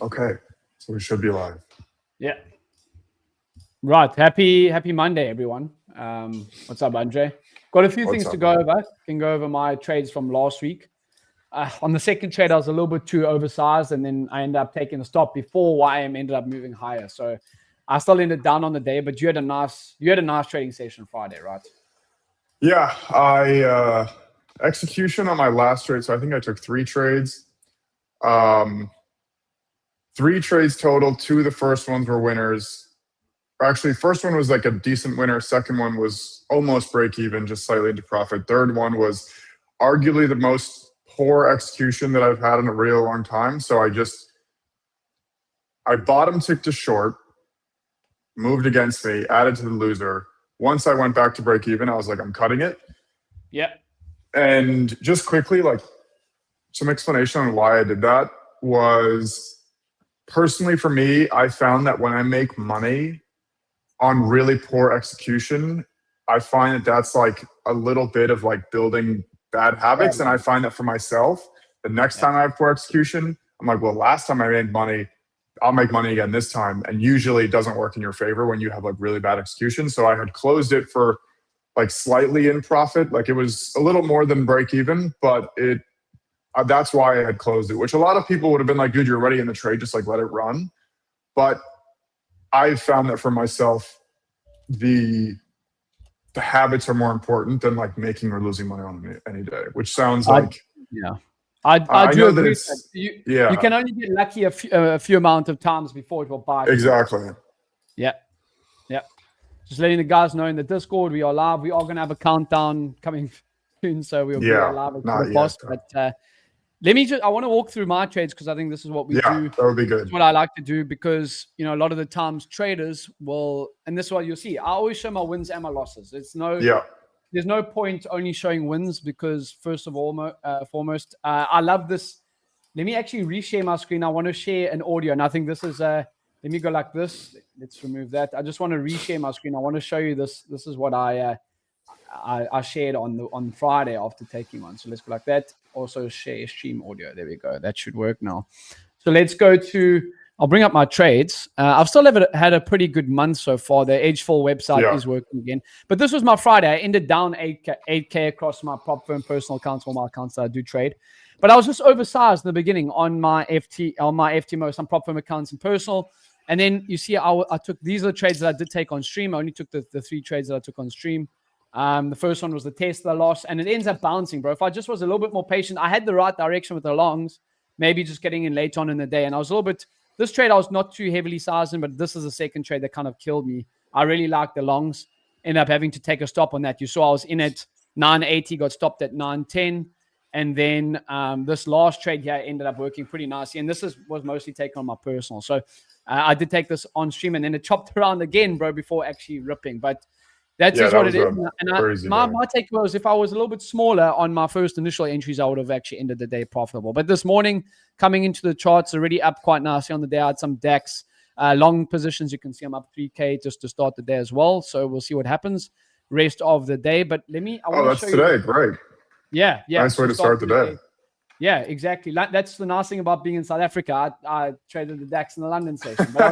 Okay, so we should be live. Yeah. Right. Happy Monday, everyone. What's up, André? Got a few things to go over. Can go over my trades from last week. On the second trade, I was a little bit too oversized, and then I ended up taking a stop before YM ended up moving higher. So I still ended down on the day, but you had a nice trading session Friday, right? Yeah, I execution on my last trade. So I think I took 3 trades. 3 trades total. 2 of the first ones were winners. Actually, first one was like a decent winner. Second one was almost break even, just slightly into profit. Third one was arguably the most poor execution that I've had in a real long time. So I bottom ticked to short, moved against me, added to the loser. Once I went back to break even, I was like, I'm cutting it. Yeah. And just quickly, like some explanation on why I did that was personally for me, I found that when I make money on really poor execution, I find that that's like a little bit of like building bad habits. And I find that for myself, the next time I have poor execution, I'm like, well, last time I made money, I'll make money again this time. And usually it doesn't work in your favor when you have like really bad execution. So I had closed it for like slightly in profit. Like it was a little more than break even, but that's why I had closed it, which a lot of people would have been like, dude, you're already in the trade, just like let it run. But I found that for myself, the habits are more important than like making or losing money on any day, which sounds like I do know that agree. it's You can only get lucky a few amount of times before it will bite. Exactly. Yeah. Just letting the guys know in the Discord, we are live. We are going to have a countdown coming soon, so we'll be live at the post. But I want to walk through my trades because I think this is what we do. That would be good. It's what I like to do because, a lot of the times traders will, and this is what you'll see. I always show my wins and my losses. There's no point only showing wins because first of all, foremost, I love this. Let me actually reshare my screen. I want to share an audio, and I think this is let me go like this. Let's remove that. I just want to reshare my screen. I want to show you this. This is what I shared on Friday after taking one. So let's go like that. Also share stream audio. There we go. That should work now. So let's go to. I'll bring up my trades. I've still had a pretty good month so far. The edgeful website is working again. But this was my Friday. I ended down 8K across my prop firm personal accounts, all my accounts that I do trade. But I was just oversized in the beginning on my FTMO, some prop firm accounts and personal. And then you see I took, these are the trades that I did take on stream. I only took the 3 trades that I took on stream. The first one was the TSLA loss, and it ends up bouncing, bro. If I just was a little bit more patient, I had the right direction with the longs, maybe just getting in late on in the day. And I was a little bit, this trade I was not too heavily sized in, but this is the second trade that kind of killed me. I really liked the longs. Ended up having to take a stop on that. You saw I was in at 980, got stopped at 910. And then this last trade here ended up working pretty nicely. And this was mostly taken on my personal. So I did take this on stream, and then it chopped around again, bro, before actually ripping. But that's just what it is. And my take was if I was a little bit smaller on my first initial entries, I would have actually ended the day profitable. But this morning, coming into the charts, already up quite nicely on the day. I had some DAX long positions. You can see I'm up 3K just to start the day as well. So we'll see what happens rest of the day. But I want to show you. Oh, that's today. Great. Yeah. Nice way to start the day. Yeah, exactly. That's the nice thing about being in South Africa. I traded the DAX in the London session. But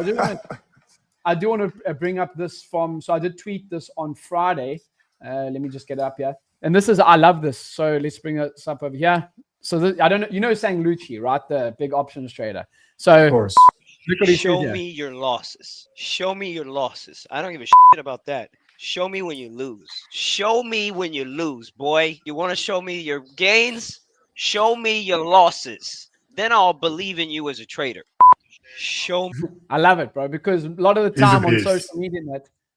I do want to bring up this so I did tweet this on Friday. Let me just get it up here. And I love this. So let's bring this up over here. So I don't know, Sang Lucci, right? The big options trader. So of course. Show me your losses. Show me your losses. I don't give a shit about that. Show me when you lose. Show me when you lose, boy. You want to show me your gains? Show me your losses. Then I'll believe in you as a trader. Show me. I love it, bro, because a lot of the time on social media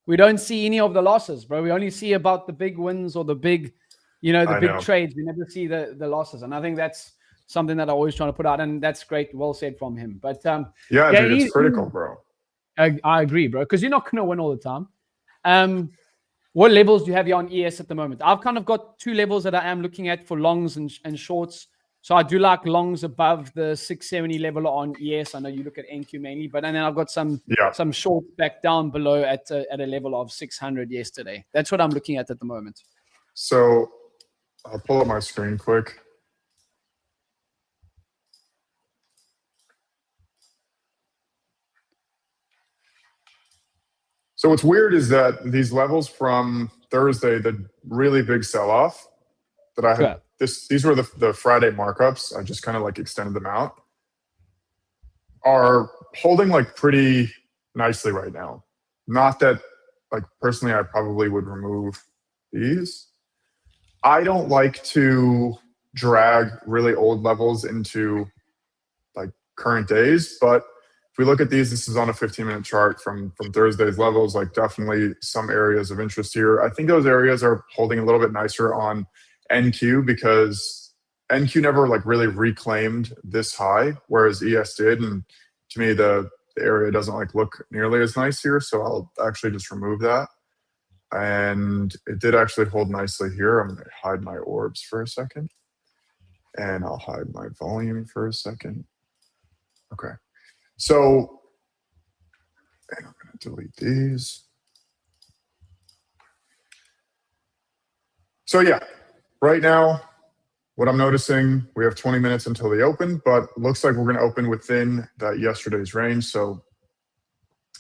we don't see any of the losses, bro. We only see about the big wins or the big, big trades. We never see the losses. And I think that's something that I always try to put out. And that's great. Well said from him. But dude, it's critical, bro. I agree, bro, because you're not going to win all the time. What levels do you have here on ES at the moment? I've kind of got 2 levels that I am looking at for longs and shorts. So I do like longs above the 670 level on ES. I know you look at NQ mainly, but and then I've got some shorts back down below at a level of 600 yesterday. That's what I'm looking at the moment. So I'll pull up my screen quick. So what's weird is that these levels from Thursday, the really big sell-off that I had, these were the Friday markups. I just kind of like extended them out, are holding like pretty nicely right now. Not that, like, personally, I probably would remove these. I don't like to drag really old levels into like current days, but if we look at these, this is on a 15-minute chart from Thursday's levels, like definitely some areas of interest here. I think those areas are holding a little bit nicer on NQ because NQ never like really reclaimed this high, whereas ES did. And to me, the area doesn't like look nearly as nice here. So I'll actually just remove that. And it did actually hold nicely here. I'm gonna hide my orbs for a second. And I'll hide my volume for a second. Okay. So, and I'm going to delete these. So yeah, right now, what I'm noticing, we have 20 minutes until the open, but looks like we're going to open within that yesterday's range. So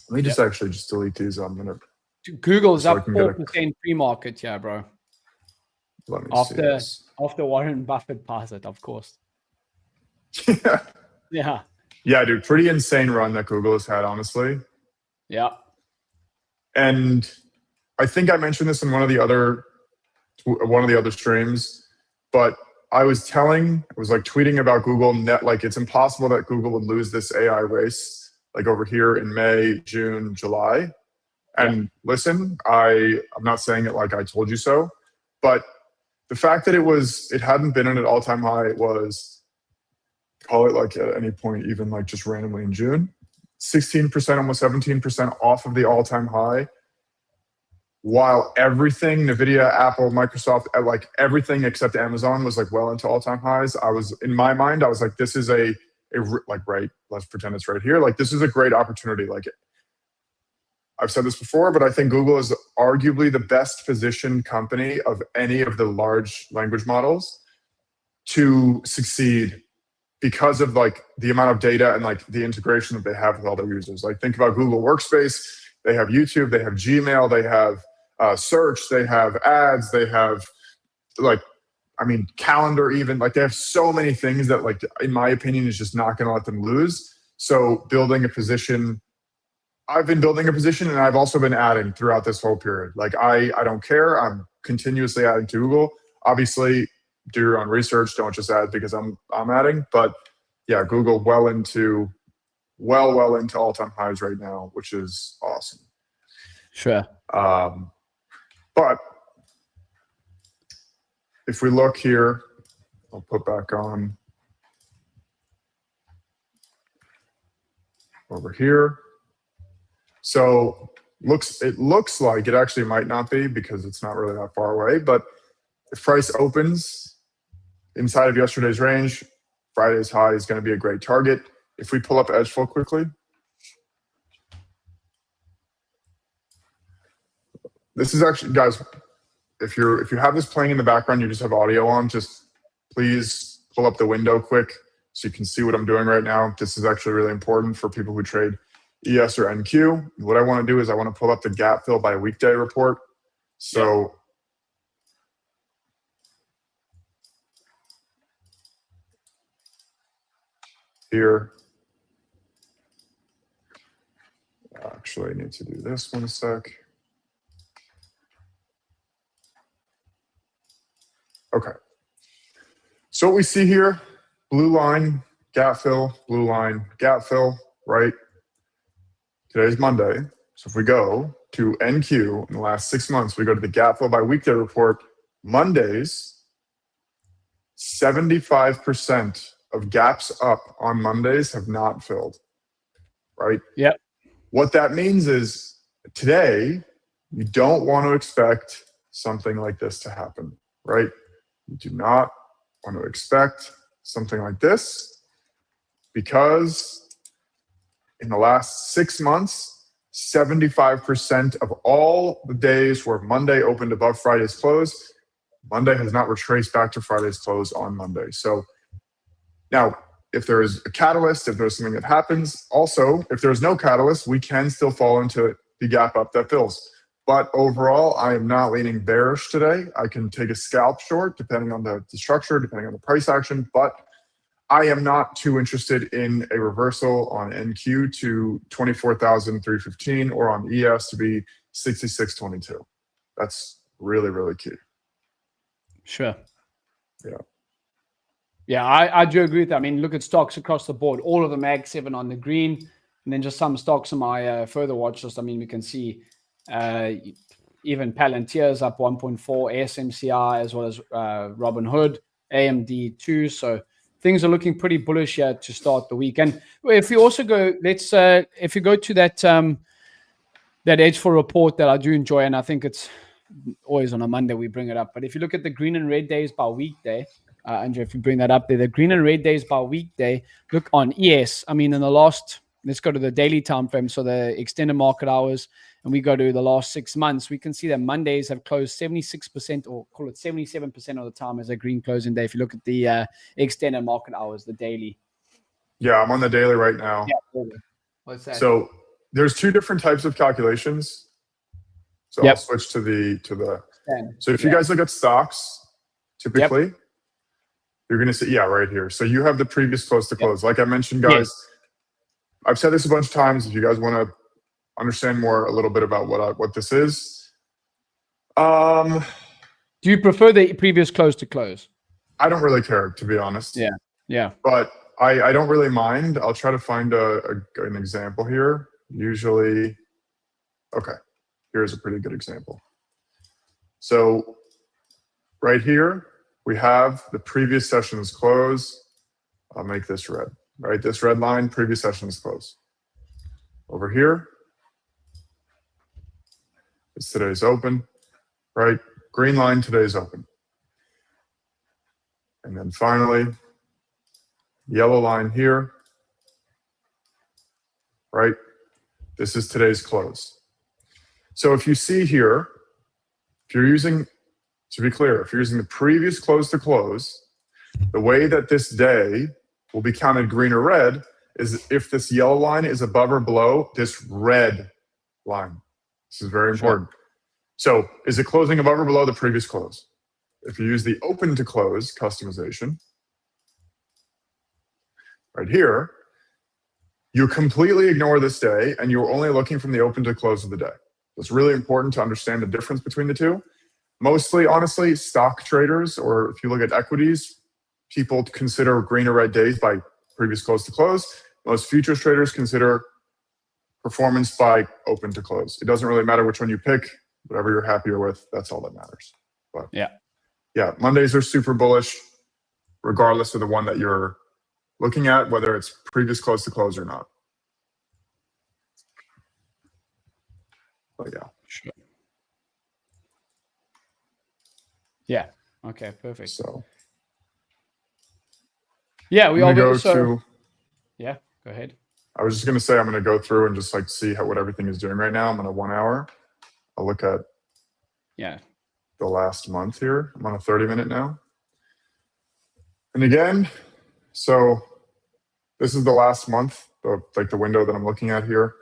let me just actually just delete these. I'm going to. Google's up 4% pre-market, yeah, bro. Let me see this. After Warren Buffett passed it, of course. Yeah. Yeah. Yeah, dude, pretty insane run that Google has had, honestly. Yeah. And I think I mentioned this in one of the other streams, but I was like tweeting about Google net, like it's impossible that Google would lose this AI race like over here in May, June, July. And listen, I'm not saying it like I told you so, but the fact that it hadn't been at an all-time high, it was, call it like at any point, even like just randomly in June, 16%, almost 17% off of the all-time high, while everything, NVIDIA, Apple, Microsoft, like everything except Amazon was like well into all-time highs. In my mind, I was like, this is right, let's pretend it's right here. Like, this is a great opportunity. Like, I've said this before, but I think Google is arguably the best positioned company of any of the large language models to succeed because of like the amount of data and like the integration that they have with all their users. Like, think about Google Workspace. They have YouTube, they have Gmail, they have search, they have ads, they have calendar even. Like, they have so many things that, like, in my opinion, is just not going to let them lose. So building a position, I've been building a position, and I've also been adding throughout this whole period. Like, I don't care. I'm continuously adding to Google. Obviously, do your own research. Don't just add because I'm adding. But yeah, Google well into all-time highs right now, which is awesome. Sure. But if we look here, I'll put back on over here. So it looks like it actually might not be because it's not really that far away. But if price opens inside of yesterday's range, Friday's high is going to be a great target. If we pull up edgeful quickly, this is actually, guys, if you have this playing in the background, you just have audio on, just please pull up the window quick so you can see what I'm doing right now. This is actually really important for people who trade ES or NQ. What I want to do is I want to pull up the gap fill by weekday report. So here, actually I need to do this one sec. Okay. So what we see here, blue line, gap fill, blue line, gap fill, right? Today's Monday. So if we go to NQ in the last 6 months, we go to the gap fill by weekday report. Mondays, 75% of gaps up on Mondays have not filled, right? Yep. What that means is today, you don't want to expect something like this to happen, right? You do not want to expect something like this because in the last 6 months, 75% of all the days where Monday opened above Friday's close, Monday has not retraced back to Friday's close on Monday. So now, if there is a catalyst, if there's something that happens, also, if there's no catalyst, we can still fall into the gap up that fills. But overall, I am not leaning bearish today. I can take a scalp short depending on the structure, depending on the price action, but I am not too interested in a reversal on NQ to 24,315 or on ES to be 6622. That's really, really key. Sure. Yeah. Yeah, I do agree with that. I mean, look at stocks across the board. All of the Mag 7 on the green, and then just some stocks on my further watch list. I mean, we can see even Palantir is up 1.4, SMCI as well as Robinhood, AMD too. So things are looking pretty bullish here to start the week. And if we also go, if you go to that edgeful report that I do enjoy, and I think it's always on a Monday we bring it up. But if you look at the green and red days by weekday, André, if you bring that up there, the green and red days by weekday, look on ES. I mean, in the last, let's go to the daily time frame, so the extended market hours, and we go to the last 6 months, we can see that Mondays have closed 76%, or call it 77% of the time as a green closing day. If you look at the extended market hours, the daily. Yeah, I'm on the daily right now. Yeah. What's that? So there's two different types of calculations. So I'll switch to the. So if you guys look at stocks, typically, you're going to see, right here. So you have the previous close to close. Like I mentioned, guys, I've said this a bunch of times. If you guys want to understand more a little bit about what this is. Do you prefer the previous close to close? I don't really care, to be honest. Yeah. But I don't really mind. I'll try to find an example here. Usually, okay, here's a pretty good example. So right here, we have the previous session's close. I'll make this red, right? This red line, previous session's close. Over here, it's today's open, right? Green line, today's open. And then finally, yellow line here, right? This is today's close. So if you see here, if you're using, to be clear, if you're using the previous close to close, the way that this day will be counted green or red is if this yellow line is above or below this red line. This is very important. So is it closing above or below the previous close? If you use the open to close customization, right here, you completely ignore this day and you're only looking from the open to close of the day. It's really important to understand the difference between the two. Mostly, honestly, stock traders, or if you look at equities, people consider green or red days by previous close to close. Most futures traders consider performance by open to close. It doesn't really matter which one you pick, whatever you're happier with, that's all that matters. But yeah, Mondays are super bullish, regardless of the one that you're looking at, whether it's previous close to close or not. But yeah. Sure. Yeah. Okay, perfect. So yeah, we all go to. Yeah, go ahead. I was just going to say I'm going to go through and just like see what everything is doing right now. I'm on a 1 hour. I'll look at the last month here. I'm on a 30-minute now. And again, so this is the last month, like the window that I'm looking at here.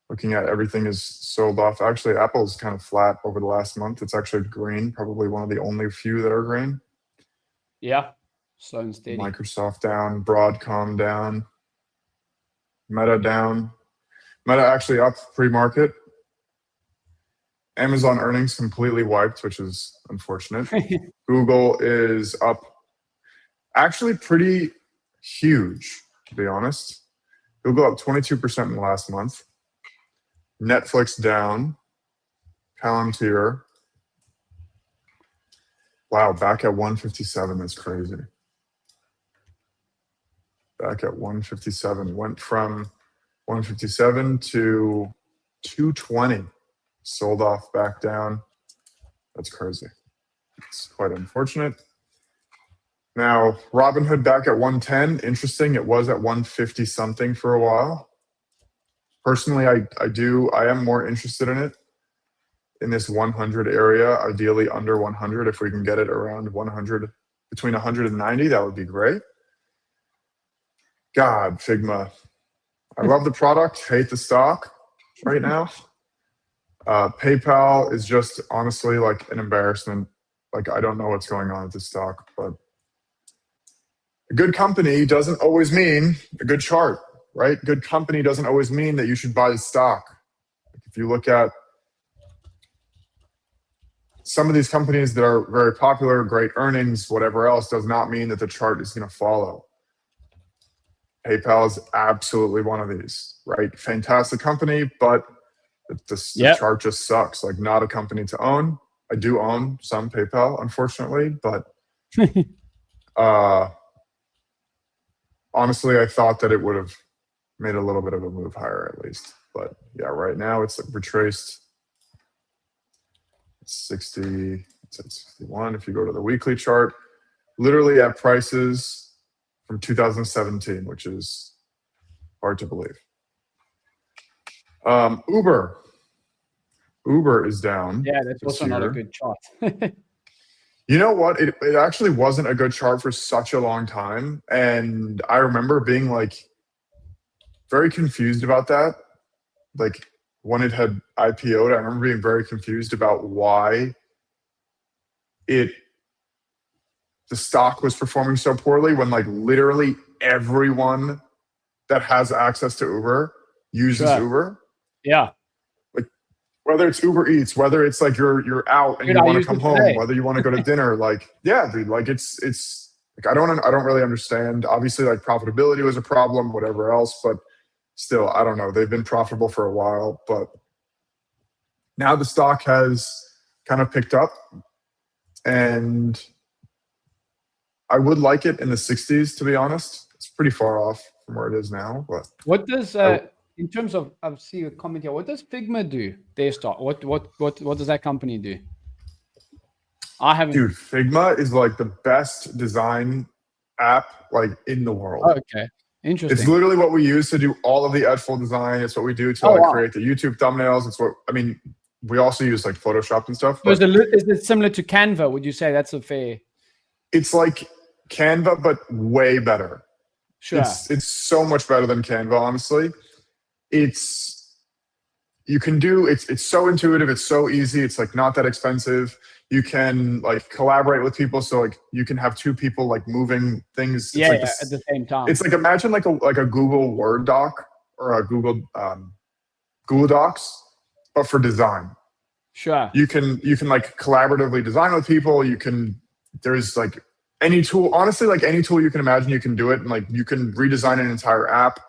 Looking at everything is sold off. Actually, Apple's kind of flat over the last month. It's actually green, probably one of the only few that are green. Yeah, slow and steady. Microsoft down, Broadcom down, Meta down. Meta actually up pre-market. Amazon earnings completely wiped, which is unfortunate. Google is up actually pretty huge, to be honest. Google up 22% in the last month. Netflix down. Palantir. Wow, back at 157. That's crazy. Back at 157. Went from 157 to 220. Sold off back down. That's crazy. It's quite unfortunate. Now, Robinhood back at 110. Interesting. It was at 150 something for a while. Personally, I am more interested in it in this 100 area, ideally under 100. If we can get it around 100, between 190, that would be great. God, Figma. I love the product, hate the stock. right now. PayPal is just honestly like an embarrassment. Like, I don't know what's going on with this stock, but a good company doesn't always mean a good chart, right? Good company doesn't always mean that you should buy the stock. If you look at some of these companies that are very popular, great earnings, whatever else, does not mean that the chart is going to follow. PayPal is absolutely one of these, right? Fantastic company, but the chart just sucks. Like, not a company to own. I do own some PayPal, unfortunately, but honestly, I thought that it would have made a little bit of a move higher at least. But yeah, right now it's retraced. It's 60, it's at 61. If you go to the weekly chart, literally at prices from 2017, which is hard to believe. Uber is down. Yeah, that's also not a good chart. You know what? It actually wasn't a good chart for such a long time. And I remember being like very confused about that. Like, when it had IPO'd, I remember being very confused about why the stock was performing so poorly when like literally everyone that has access to Uber uses Uber. Yeah. Whether it's Uber Eats, whether it's like you're out and you want to come home, whether you want to go to dinner, like, yeah, dude, like it's like, I don't really understand. Obviously, like, profitability was a problem, whatever else, but still, I don't know. They've been profitable for a while, but now the stock has kind of picked up, and I would like it in the 60s, to be honest. It's pretty far off from where it is now, but what does in terms of, I see a comment here. What does Figma do? Their stock. What does that company do? I haven't. Dude, Figma is like the best design app like in the world. Oh, okay, interesting. It's literally what we use to do all of the edgeful design. It's what we do to create the YouTube thumbnails. It's what, I mean, we also use like Photoshop and stuff. Is it similar to Canva? Would you say that's a fair? It's like Canva, but way better. Sure. It's so much better than Canva, honestly. It's so intuitive. It's so easy. It's like not that expensive. You can like collaborate with people. So like you can have two people like moving things. It's like at the same time. It's like, imagine like a Google Word doc or a Google Docs, but for design. Sure. You can like collaboratively design with people. There's like any tool, honestly, like any tool you can imagine, you can do it. And like you can redesign an entire app.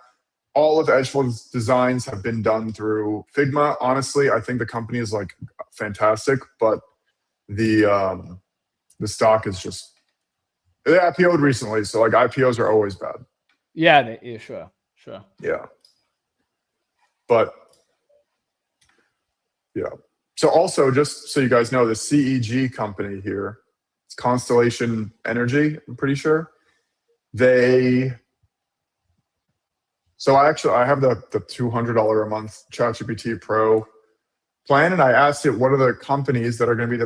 All of Edgeful's designs have been done through Figma. Honestly, I think the company is like fantastic, but the stock is just, they IPO'd recently, so like IPOs are always bad. Yeah, sure. Yeah. But yeah. So also, just so you guys know, the CEG company here, it's Constellation Energy, I'm pretty sure. So I have the $200 a month ChatGPT Pro plan, and I asked it what are the companies that are going to be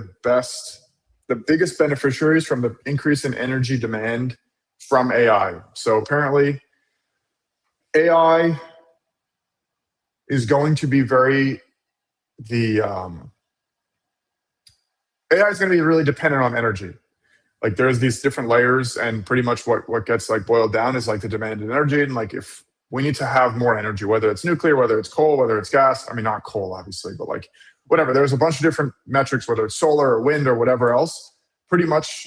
the biggest beneficiaries from the increase in energy demand from AI. So apparently, AI is going to be AI is going to be really dependent on energy. Like, there's these different layers, and pretty much what gets like boiled down is like the demand in energy, and like if we need to have more energy, whether it's nuclear, whether it's coal, whether it's gas. I mean, not coal, obviously, but like whatever. There's a bunch of different metrics, whether it's solar or wind or whatever else. Pretty much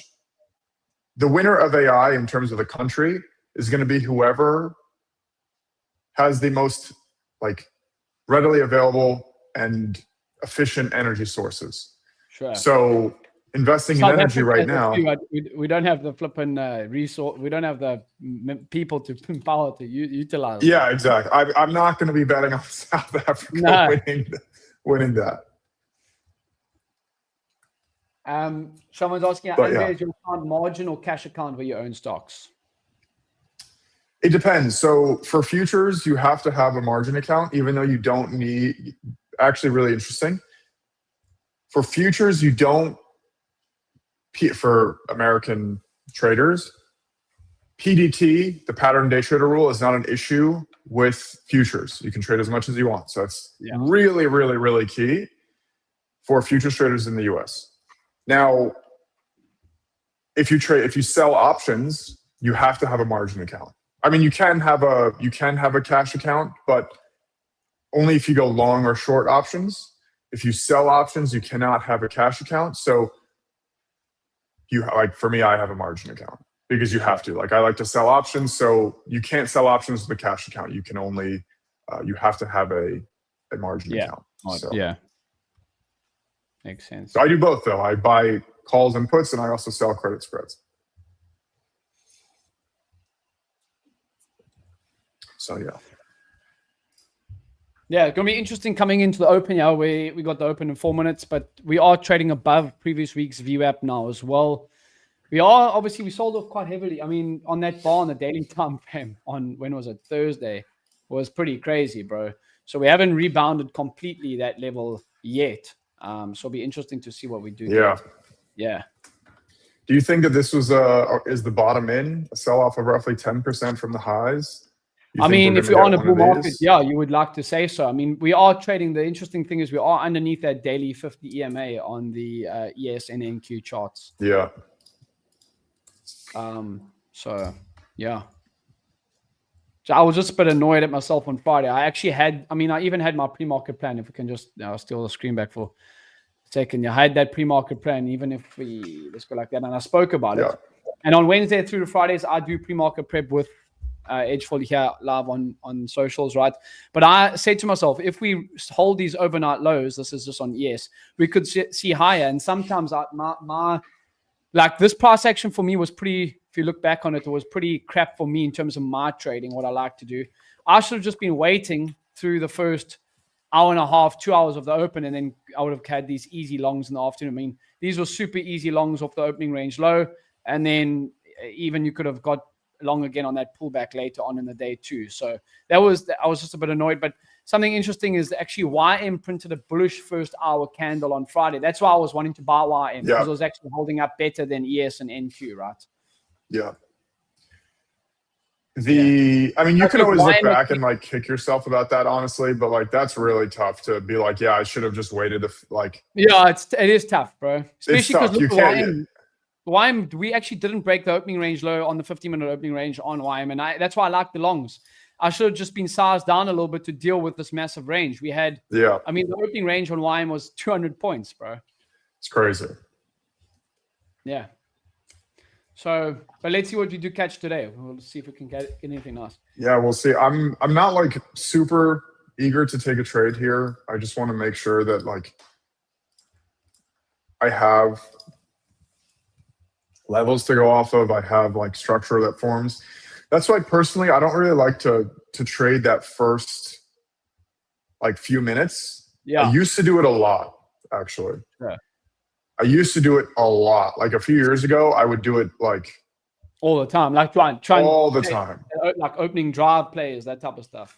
the winner of AI in terms of the country is going to be whoever has the most like readily available and efficient energy sources. Sure. So investing in energy right now, we don't have the flipping resource. We don't have the people to power to utilize. Yeah, exactly. I'm not going to be betting on South Africa winning that. Someone's asking, André, is your account margin or cash account where you own stocks? It depends. So for futures, you have to have a margin account, even though you don't need. Actually, really interesting. For futures, you don't. For American traders, PDT, the pattern day trader rule, is not an issue with futures. You can trade as much as you want. So that's really, really, really key for futures traders in the US. Now, if you sell options, you have to have a margin account. I mean, you can have a cash account, but only if you go long or short options. If you sell options, you cannot have a cash account. So for me, I have a margin account because you have to. Like, I like to sell options, so you can't sell options with a cash account. You can only you have to have a margin account. So. Yeah. Makes sense. So I do both, though. I buy calls and puts, and I also sell credit spreads. So, yeah. Yeah, it's going to be interesting coming into the open. Yeah, we got the open in 4 minutes, but we are trading above previous week's VWAP now as well. We sold off quite heavily. I mean, on that bar on the daily time frame on, when was it? Thursday, was pretty crazy, bro. So we haven't rebounded completely that level yet. So it'll be interesting to see what we do. Yeah. Yeah. Do you think that this was is the bottom in, a sell-off of roughly 10% from the highs? I mean, if you're on a bull market, yeah, you would like to say so. I mean, we are trading. The interesting thing is we are underneath that daily 50 EMA on the ES and NQ charts. Yeah. So, yeah. So I was just a bit annoyed at myself on Friday. I even had my pre-market plan. If we can just steal the screen back for a second. I had that pre-market plan, even if let's go like that. And I spoke about it. And on Wednesday through to Fridays, I do pre-market prep with edgeful here live on socials, right? But I said to myself, if we hold these overnight lows, this is just on ES, we could see higher. And sometimes my like this price action for me was pretty, if you look back on it, it was pretty crap for me in terms of my trading, what I like to do. I should have just been waiting through the first hour and a half, 2 hours of the open, and then I would have had these easy longs in the afternoon. I mean, these were super easy longs off the opening range low, and then even you could have got long again on that pullback later on in the day too. So I was just a bit annoyed. But something interesting is actually YM printed a bullish first hour candle on Friday. That's why I was wanting to buy YM, because it was actually holding up better than ES and NQ, right? Yeah. I mean, you can always look back and like kick yourself about that, honestly, but like that's really tough to be like, yeah, I should have just waited. Yeah, it is tough, bro. Especially because you can't. YM, we actually didn't break the opening range low on the 50-minute opening range on YM, and that's why I like the longs. I should have just been sized down a little bit to deal with this massive range. We had, I mean, the opening range on YM was 200 points, bro. It's crazy. Yeah. So, but let's see what we do catch today. We'll see if we can get anything else. Yeah, we'll see. I'm not like super eager to take a trade here. I just want to make sure that like I have levels to go off of. I have like structure that forms. That's why personally, I don't really like to trade that first like few minutes. Yeah. I used to do it a lot, actually. Yeah. I used to do it a lot. Like a few years ago, I would do it like all the time. Like trying all the time. Like opening drive plays, that type of stuff.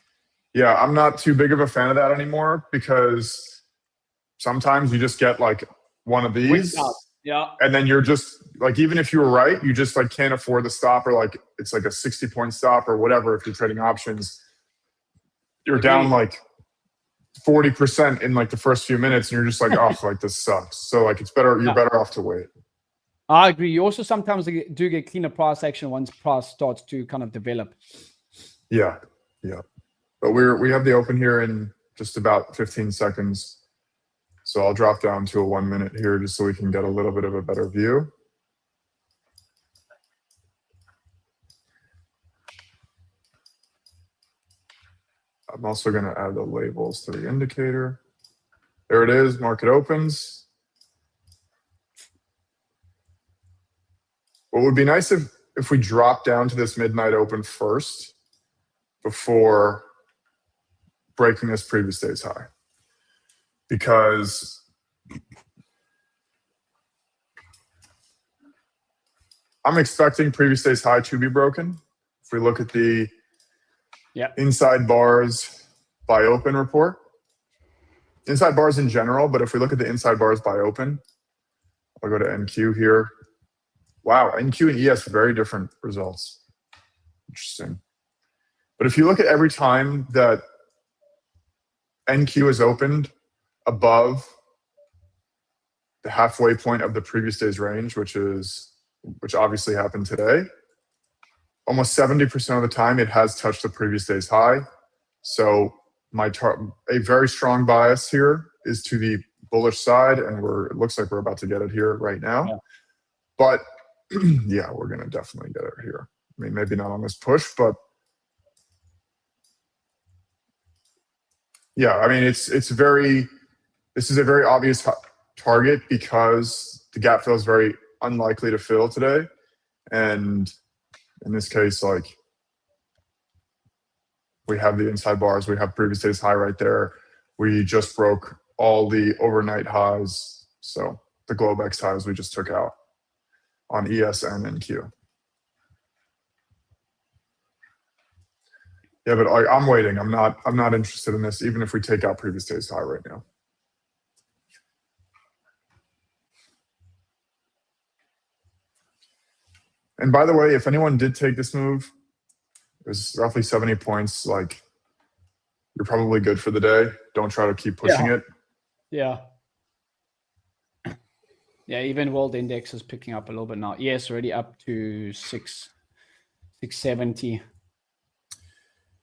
Yeah, I'm not too big of a fan of that anymore because sometimes you just get like one of these. Yeah. And then you're just like, even if you were right, you just like can't afford the stop, or like it's like a 60-point stop or whatever. If you're trading options, you're down like 40% in like the first few minutes, and you're just like, oh, like this sucks. So like it's better. You're better off to wait. I agree. You also sometimes do get cleaner price action once price starts to kind of develop. Yeah, yeah. But we have the open here in just about 15 seconds. So I'll drop down to a 1 minute here just so we can get a little bit of a better view. I'm also going to add the labels to the indicator. There it is, market opens. What would be nice if we drop down to this midnight open first before breaking this previous day's high. Because I'm expecting previous day's high to be broken. If we look at the inside bars by open report, inside bars in general, but if we look at the inside bars by open, I'll go to NQ here. Wow, NQ and ES, very different results. Interesting. But if you look at every time that NQ is opened above the halfway point of the previous day's range, which obviously happened today, almost 70% of the time it has touched the previous day's high. So a very strong bias here is to the bullish side, and it looks like we're about to get it here right now. Yeah. But yeah, we're gonna definitely get it here. I mean, maybe not on this push, but yeah, I mean, this is a very obvious target because the gap fill is very unlikely to fill today. And in this case, like, we have the inside bars, we have previous day's high right there. We just broke all the overnight highs. So the Globex highs we just took out on ES and NQ. Yeah, but I'm waiting. I'm not interested in this, even if we take out previous day's high right now. And by the way, if anyone did take this move, it was roughly 70 points. Like, you're probably good for the day. Don't try to keep pushing it. Yeah. Yeah, even world index is picking up a little bit now. Yes, already up to 670.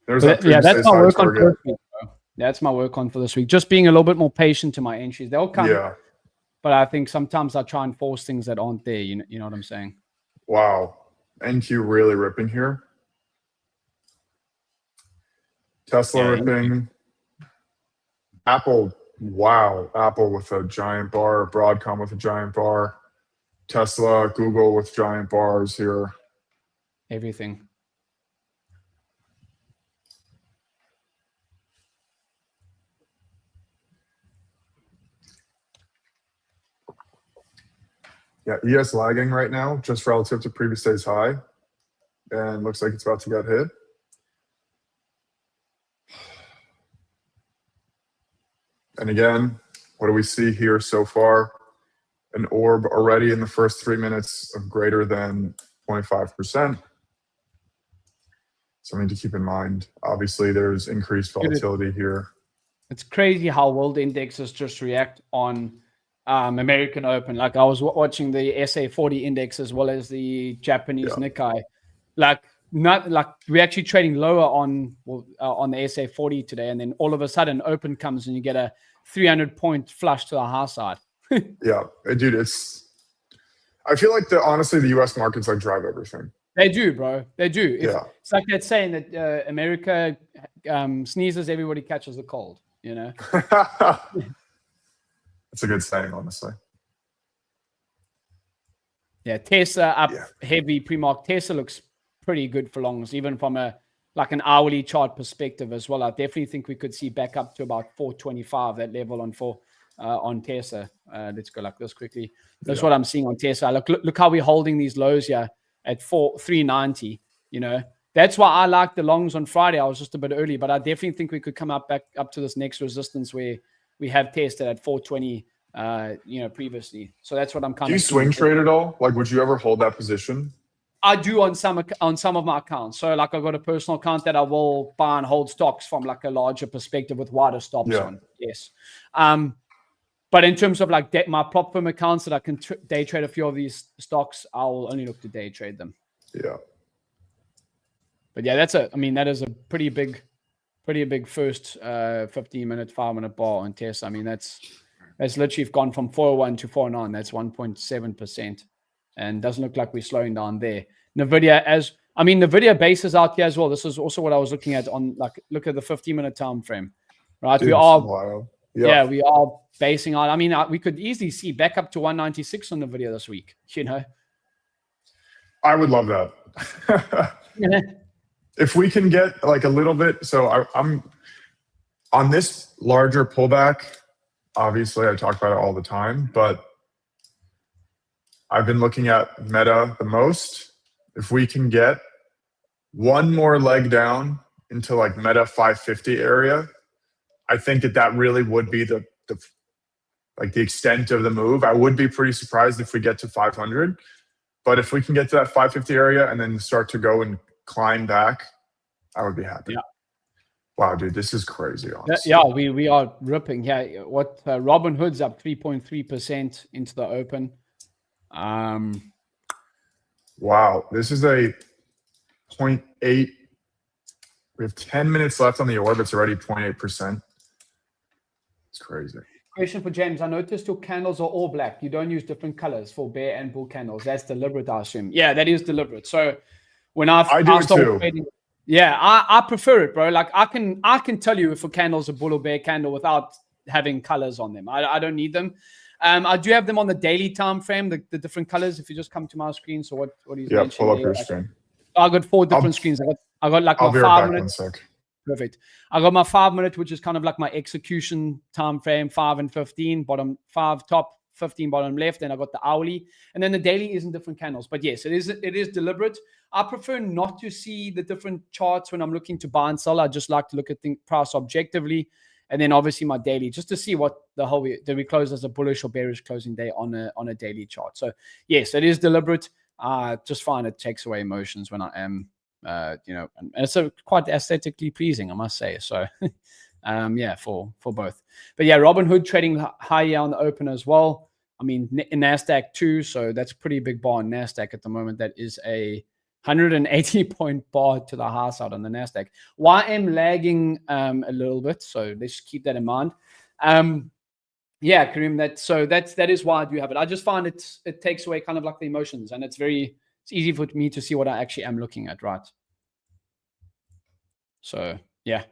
That's my work on for this week, bro. That's my work on for this week. Just being a little bit more patient to my entries. They'll come. Yeah. But I think sometimes I try and force things that aren't there. You know what I'm saying? Wow. NQ really ripping here. Tesla ripping. Apple. Wow. Apple with a giant bar. Broadcom with a giant bar. Tesla, Google with giant bars here. Everything. Yeah, ES lagging right now, just relative to previous day's high. And looks like it's about to get hit. And again, what do we see here so far? An orb already in the first 3 minutes of greater than 0.5%. Something to keep in mind. Obviously, there's increased volatility here. It's crazy how world indexes just react on American Open. Like, I was watching the SA40 index as well as the Japanese Nikkei. We're actually trading lower on the SA40 today, and then all of a sudden Open comes and you get a 300-point flush to the high side. Yeah, dude, I feel like honestly the U.S. markets like drive everything. They do, bro. They do. It's like that saying that America sneezes, everybody catches the cold. You know. It's a good saying, honestly. Yeah, Tesla up heavy pre-mark. Tesla looks pretty good for longs, even from an hourly chart perspective as well. I definitely think we could see back up to about 425, that level on Tesla. Let's go like this quickly. That's what I'm seeing on Tesla. Look how we're holding these lows here at 390. You know, that's why I like the longs on Friday. I was just a bit early, but I definitely think we could come back up to this next resistance where we have tested at 420, previously. So that's what I'm kind of. Do you swing trade at all? Like, would you ever hold that position? I do on some of my accounts. So, like, I've got a personal account that I will buy and hold stocks from like a larger perspective with wider stops on. Yes. But in terms of like my prop firm accounts that I can day trade a few of these stocks, I'll only look to day trade them. Yeah. But yeah, that is a pretty big first 15-minute, 5-minute bar on Tesla. I mean, that's literally gone from 401 to 409. That's 1.7%, and doesn't look like we're slowing down there. NVDA base is out here as well. This is also what I was looking at on, like, look at the 15-minute time frame, right? Dude, we are wild. Yeah, we are basing out. I mean, we could easily see back up to 196 on NVIDIA this week. You know, I would love that. If we can get like a little bit. So I'm on this larger pullback. Obviously, I talk about it all the time, but I've been looking at Meta the most. If we can get one more leg down into like Meta 550 area, I think that really would be the extent of the move. I would be pretty surprised if we get to 500, but if we can get to that 550 area and then start to go and climb back, I would be happy. Yeah. Wow, dude, this is crazy. Honestly. Yeah, we are ripping. Yeah, what Robinhood's up 3.3% into the open. Wow, this is a 0.8. We have 10 minutes left on the orb. It's already 0.8%. It's crazy. Question for James. I noticed your candles are all black. You don't use different colors for bear and bull candles. That's deliberate, I assume. Yeah, that is deliberate. So when I do it too. Trading, yeah, I prefer it, bro. Like I can tell you if a candle's a bull or bear candle without having colors on them. I don't need them. I do have them on the daily time frame, the different colors. If you just come to my screen, so what he's mentioning. Pull up your screen. I got 4 different screens. I got like I'll my be 5 right back minutes. 1 sec. Perfect. I got my 5 minute, which is kind of like my execution time frame, 5 and 15, bottom 5 top, 15 bottom left. And I got the hourly, and then the daily is in different candles. But yes, it is deliberate. I prefer not to see the different charts when I'm looking to buy and sell. I just like to look at the price objectively, and then obviously my daily, just to see what the whole did we close as a bullish or bearish closing day on a daily chart. So yes, it is deliberate. I just find it takes away emotions when I am. And it's quite aesthetically pleasing, I must say. So, yeah, for both. But yeah, Robinhood trading higher on the open as well. I mean, NASDAQ too. So that's a pretty big bar on NASDAQ at the moment. That is a 180-point bar to the high side on the NASDAQ. YM lagging a little bit. So let's keep that in mind. Yeah, Kareem, that is why I do have it. I just find it takes away kind of like the emotions, and it's easy for me to see what I actually am looking at, right? So, yeah.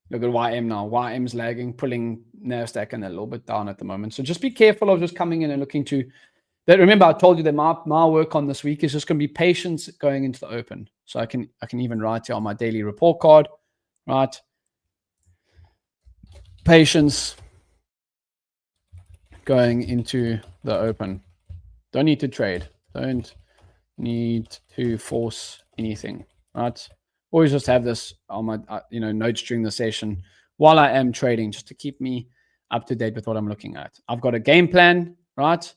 Look at YM now. YM's lagging, pulling NASDAQ in a little bit down at the moment. So just be careful of just coming in and looking to that. Remember, I told you that my work on this week is just going to be patience going into the open. So I can even write here on my daily report card, right? Patience going into the open. Don't need to trade. Don't need to force anything, right? Always just have this on my notes during the session while I am trading, just to keep me up to date with what I'm looking at. I've got a game plan, right?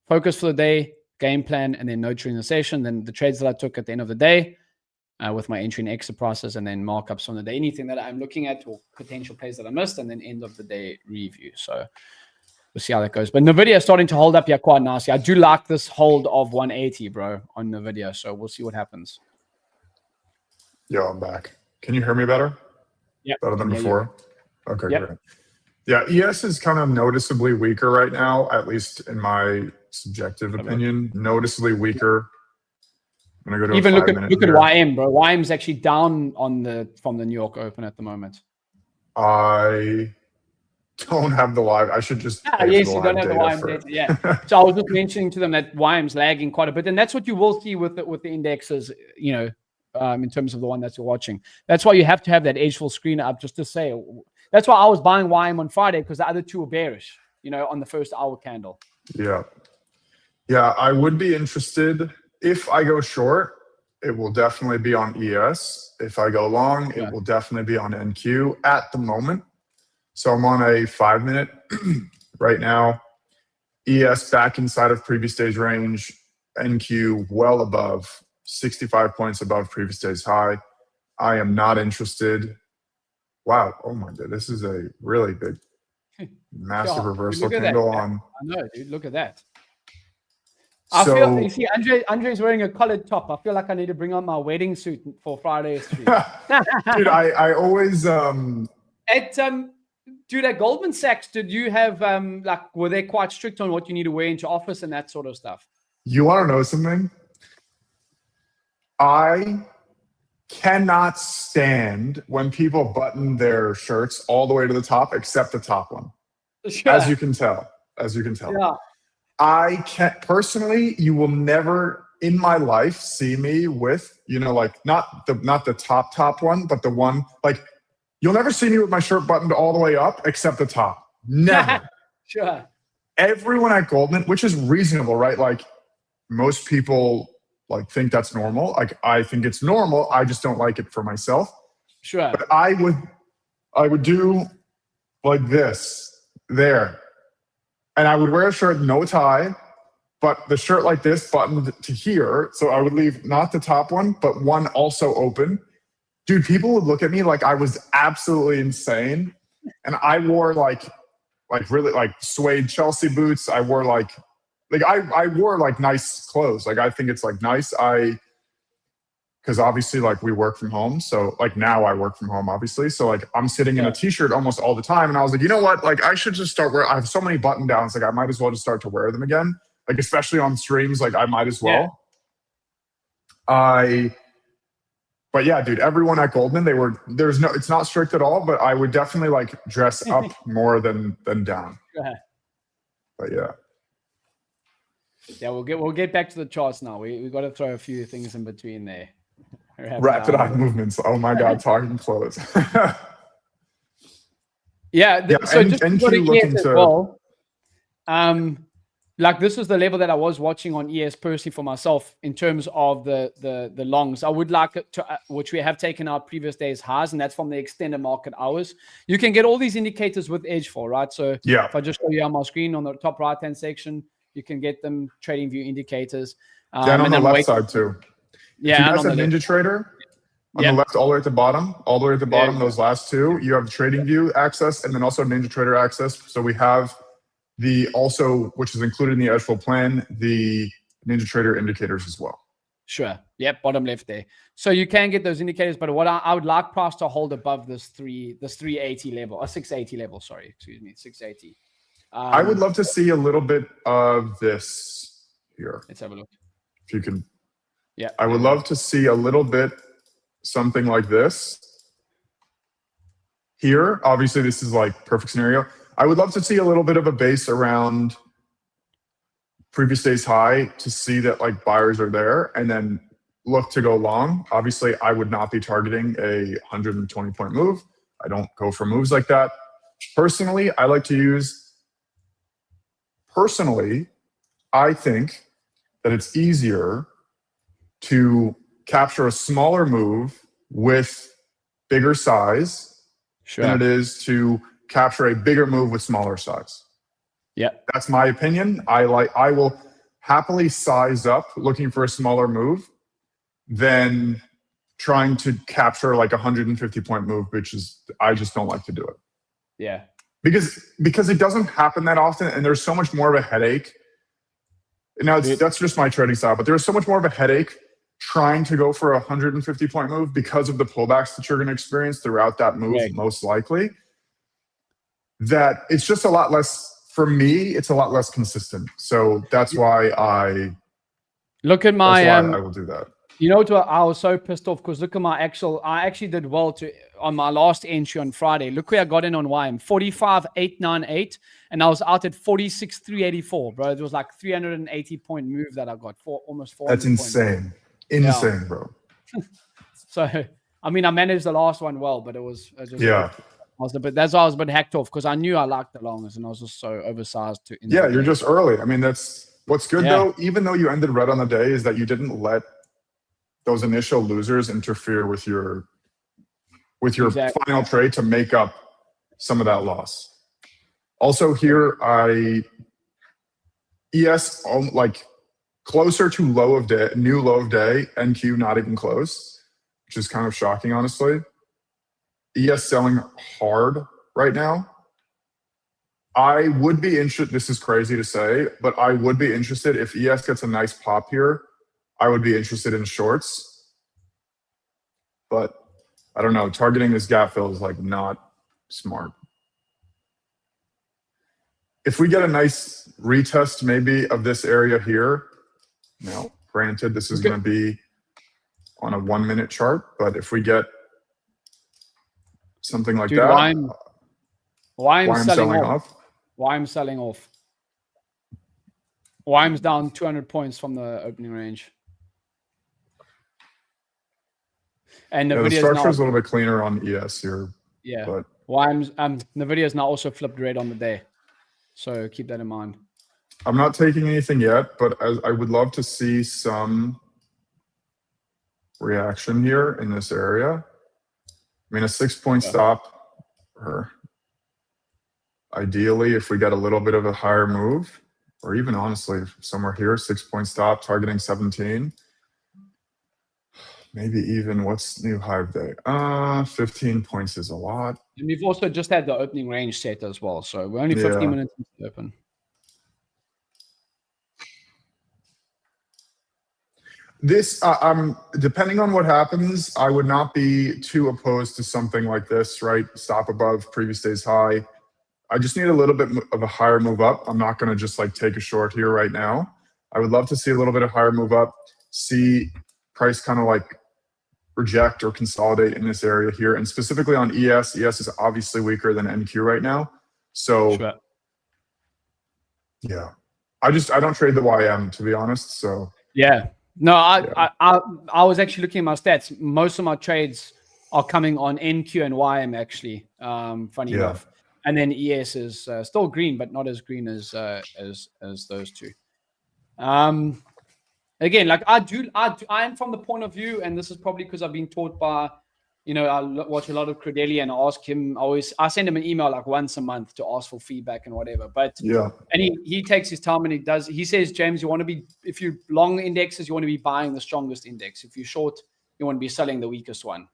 Focus for the day, game plan, and then note during the session. Then the trades that I took at the end of the day with my entry and exit prices, and then markups on the day, anything that I'm looking at or potential plays that I missed, and then end of the day review. So we'll see how that goes. But NVIDIA is starting to hold up here quite nicely. I do like this hold of 180, bro, on NVIDIA. So we'll see what happens. Yo, I'm back. Can you hear me better? Yeah. Better than before? Okay, yep. Great. Yeah, ES is kind of noticeably weaker right now, at least in my subjective opinion. Noticeably weaker. I'm gonna go to even look at here. YM, bro. YM's actually down from the New York Open at the moment. I don't have the live. I should just. Yes, you don't have the YM data. Yeah. So I was just mentioning to them that YM's lagging quite a bit, and that's what you will see with the indexes. In terms of the one that you're watching. That's why you have to have that edgeful screen up, just to say. That's why I was buying YM on Friday, because the other two were bearish, on the first hour candle. Yeah. Yeah, I would be interested. If I go short, it will definitely be on ES. If I go long, it will definitely be on NQ at the moment. So I'm on a 5 minute right now. ES back inside of previous day's range. NQ well above. 65 points above previous day's high. I am not interested. Wow. Oh my God. This is a really big, massive reversal candle on. I know, dude. Look at that. I feel, you see, Andre's wearing a collared top. I feel like I need to bring on my wedding suit for Friday's stream. Dude, I always dude, at Goldman Sachs, did you have were they quite strict on what you need to wear into office and that sort of stuff? You want to know something? I cannot stand when people button their shirts all the way to the top, except the top one. Sure. As you can tell. Yeah. I can't personally. You will never in my life see me with not the top one, but the one you'll never see me with my shirt buttoned all the way up except the top. Never. Sure. Everyone at Goldman, which is reasonable, right? Like most people. Think that's normal. I think it's normal. I just don't like it for myself. Sure. But I would do like this there. And I would wear a shirt, no tie, but the shirt like this buttoned to here. So I would leave not the top one, but one also open. Dude, people would look at me like I was absolutely insane. And I wore like really like suede Chelsea boots. I wore like I wore like nice clothes. Like I think it's like nice. Because obviously like we work from home. So like now I work from home, obviously. So like I'm sitting in a t-shirt almost all the time. And I was like, you know what? Like I should just start wearing, I have so many button downs. Like I might as well just start to wear them again. Like especially on streams, like I might as well. But yeah, dude, everyone at Goldman, it's not strict at all, but I would definitely like dress up more than down. But yeah. Yeah, we'll get back to the charts now. We got to throw a few things in between there. Rapid eye movements. Oh my God, talking clothes. So just looking as well. Like this was the level that I was watching on ES personally for myself in terms of the longs. I would like to, which we have taken our previous day's highs, and that's from the extended market hours. You can get all these indicators with edgeful, right? So if I just show you on my screen on the top right-hand section, you can get them trading view indicators. And on the left side too. Yeah. If you guys have Ninja Trader on the left, all the way at the bottom, those last two, you have trading view access and then also Ninja Trader access. So we have which is included in the edgeful plan, the Ninja Trader indicators as well. Sure. Yep. Bottom left there. So you can get those indicators, but what I would like price to hold above this 380 level, or 680 level. Sorry, excuse me, 680. I would love to see a little bit of this here. Let's have a look. If you can. Yeah. I would love to see a little bit something like this here. Obviously, this is like perfect scenario. I would love to see a little bit of a base around previous day's high to see that like buyers are there and then look to go long. Obviously, I would not be targeting a 120 point move. I don't go for moves like that. Personally, I think that it's easier to capture a smaller move with bigger size than it is to capture a bigger move with smaller size. Yeah. That's my opinion. I will happily size up looking for a smaller move than trying to capture like a 150 point move, I just don't like to do it. Yeah. Because it doesn't happen that often and there's so much more of a headache. Now that's just my trading style, but there's so much more of a headache trying to go for a 150 point move because of the pullbacks that you're going to experience throughout that move, most likely. That it's just a lot less, for me, it's a lot less consistent. So that's why I will do that. You know what? I was so pissed off because look at I actually did well on my last entry on Friday. Look where I got in on YM, 45,898, and I was out at 46,384, bro. It was like 380 point move that I got for almost 400 That's insane. Insane, bro. So, I mean, I managed the last one well, but it was that's why I was a bit hacked off because I knew I liked the longest and I was just so oversized you're just early. I mean, that's what's good though. Even though you ended red on the day, is that you didn't let those initial losers interfere with your final trade to make up some of that loss. Also here, ES like closer to new low of day, NQ not even close, which is kind of shocking, honestly. ES selling hard right now. I would be interested, this is crazy to say, but I would be interested if ES gets a nice pop here. I would be interested in shorts, but I don't know. Targeting this gap fill is like not smart. If we get a nice retest maybe of this area here, now granted this is going to be on a 1 minute chart, but if we get something like that, why I'm selling off. Why I'm selling off. Why I'm down 200 points from the opening range. And the structure is a little bit cleaner on ES here. Yeah. But NVIDIA is now also flipped red on the day. So keep that in mind. I'm not taking anything yet, but I would love to see some reaction here in this area. I mean, a 6-point stop, or ideally, if we get a little bit of a higher move, or even honestly somewhere here, 6-point stop, targeting 17. Maybe even what's new hive day? 15 points is a lot. And we've also just had the opening range set as well. So we're only 15 minutes into the open. This, depending on what happens, I would not be too opposed to something like this, right? Stop above previous day's high. I just need a little bit of a higher move up. I'm not going to just like take a short here right now. I would love to see a little bit of higher move up, see price kind of like reject or consolidate in this area here. And specifically on ES, ES is obviously weaker than NQ right now. So sure. Yeah, I don't trade the YM, to be honest. So yeah. No, I was actually looking at my stats. Most of my trades are coming on NQ and YM actually. Funny enough, and then ES is still green, but not as green as those two. Again, like I am from the point of view, and this is probably because I've been taught by, I watch a lot of Credelli and ask him I send him an email like once a month to ask for feedback and whatever. But and he takes his time and he says, James, if you long indexes, you want to be buying the strongest index. If you short, you want to be selling the weakest one.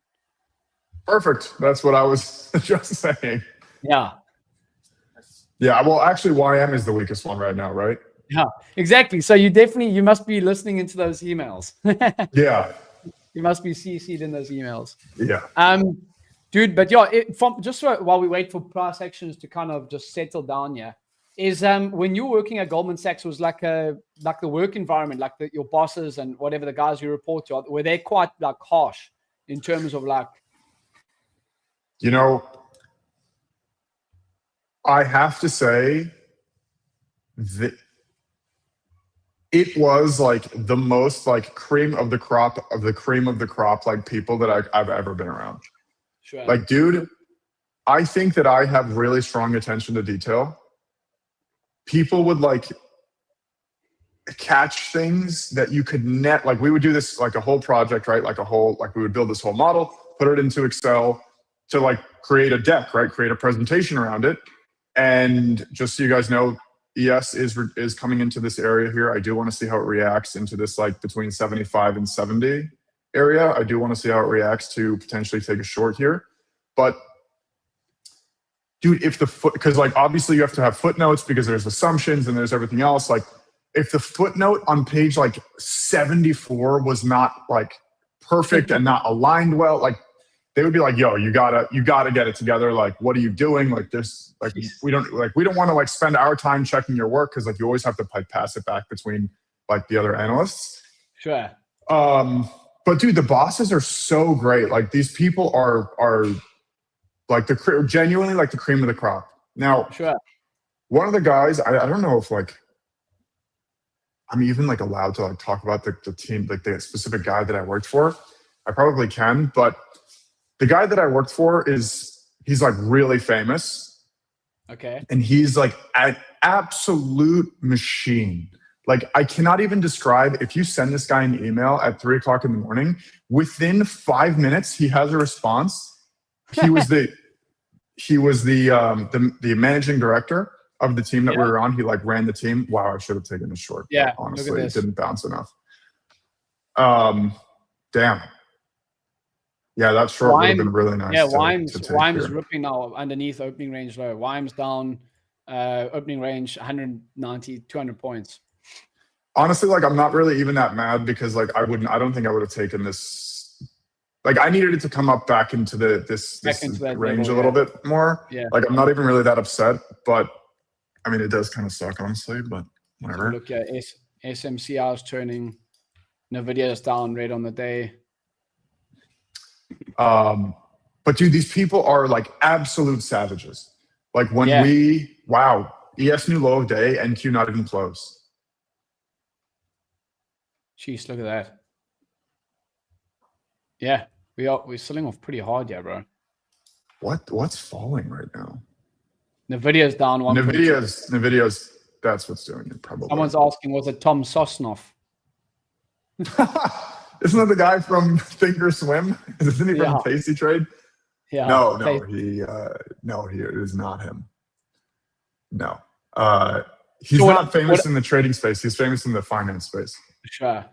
Perfect. That's what I was just saying. Yeah. Yeah. Well, actually, YM is the weakest one right now, right? Yeah, exactly. So you must be listening into those emails. Yeah. You must be CC'd in those emails. Yeah. Dude, but yeah, while we wait for price actions to kind of just settle down here, is when you're working at Goldman Sachs, was like the work environment, like your bosses and whatever the guys you report to, were they quite like harsh in terms of like? I have to say that it was like the most like cream of the crop like people that I've ever been around. Sure. Like, dude, I think that I have really strong attention to detail. People would like catch things that you could like we would do this like a whole project, right? Like we would build this whole model, put it into Excel to like create a deck, right? Create a presentation around it. And just so you guys know, ES is coming into this area here. I do want to see how it reacts into this like between 75 and 70 area. I do want to see how it reacts to potentially take a short here. But dude, because like obviously you have to have footnotes because there's assumptions and there's everything else. Like if the footnote on page like 74 was not like perfect and not aligned well, like they would be like, yo, you gotta get it together. Like, what are you doing? Like this, like we don't want to like spend our time checking your work because like you always have to like pass it back between like the other analysts. Sure. But dude, the bosses are so great. Like these people are like genuinely like the cream of the crop. Now, sure. One of the guys, I don't know if like I'm even like allowed to like talk about the team, like the specific guy that I worked for. I probably can, but the guy that I worked for he's like really famous. Okay. And he's like an absolute machine. Like I cannot even describe, if you send this guy an email at 3:00 in the morning, within 5 minutes, he has a response. He was the managing director of the team that we were on. He like ran the team. Wow, I should have taken a short. Yeah. Honestly, it didn't bounce enough. Damn. Yeah, that short would have been really nice. Yeah, Wime's ripping now underneath opening range low. Wime's down opening range 190, 200 points. Honestly, like I'm not really even that mad because like I don't think I would have taken this. Like I needed it to come up back into this range a little bit more. Yeah. Like I'm not even really that upset, but I mean it does kind of suck honestly, but whatever. Look at SMCR is turning. NVDA is down red on the day. But dude, these people are like absolute savages. Like when ES new low of day, NQ not even close. Jeez, look at that. Yeah, we're selling off pretty hard, yeah, bro. What's falling right now? NVIDIA's down 1. NVIDIA's that's what's doing it probably. Someone's asking, was it Tom Sosnoff? Isn't that the guy from Thinkorswim? Isn't he from Tasty Trade? Yeah. No, he it is not him. No. He's not famous in the trading space. He's famous in the finance space. Sure.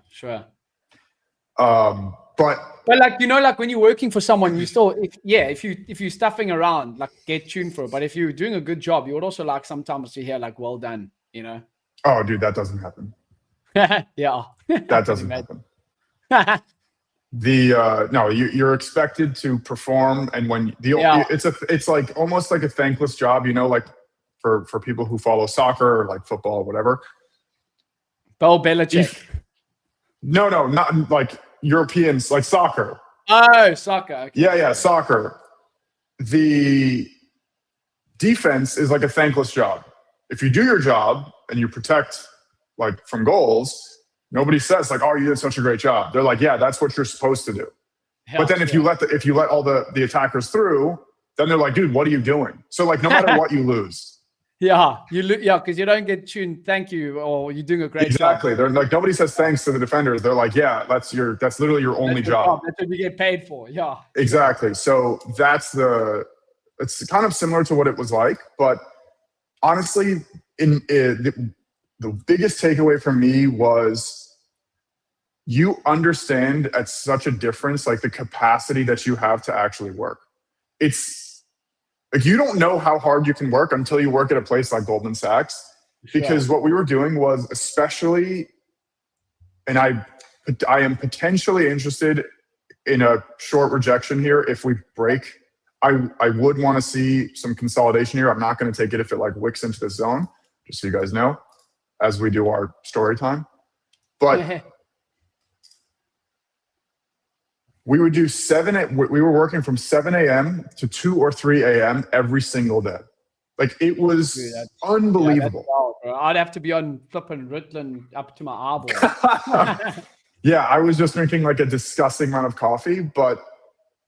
But like, you know, like when you're working for someone, you still, if you're stuffing around, like get tuned for it. But if you're doing a good job, you would also like sometimes to hear like, well done, you know? Oh, dude, that doesn't happen. Yeah. That doesn't happen. No, you're expected to perform. And when it's like almost like a thankless job, you know, like for people who follow soccer or like football or whatever. Bill Belichick. No, not like Europeans, like soccer. Oh, soccer. Okay. Yeah, soccer. The defense is like a thankless job. If you do your job and you protect like from goals, nobody says like, "Oh, you did such a great job." They're like, "Yeah, that's what you're supposed to do." But then if you let all the attackers through, then they're like, "Dude, what are you doing?" So like, no matter what, you lose. Yeah, because you don't get tuned. Thank you, or you're doing a great job. Exactly. They're like, nobody says thanks to the defenders. They're like, yeah, that's literally your only job. That's what you get paid for. Yeah. Exactly. So it's kind of similar to what it was like, but honestly, the biggest takeaway for me was you understand at such a difference, like the capacity that you have to actually work. It's like you don't know how hard you can work until you work at a place like Goldman Sachs, because what we were doing was, especially, and I am potentially interested in a short rejection here. If we break, I would want to see some consolidation here. I'm not going to take it if it like wicks into this zone, just so you guys know, as we do our story time. But we would do we were working from 7 a.m. to 2 or 3 a.m. every single day. Like it was unbelievable. Wild, I'd have to be on flipping Ritalin up to my eyeball. Yeah, I was just drinking like a disgusting amount of coffee, but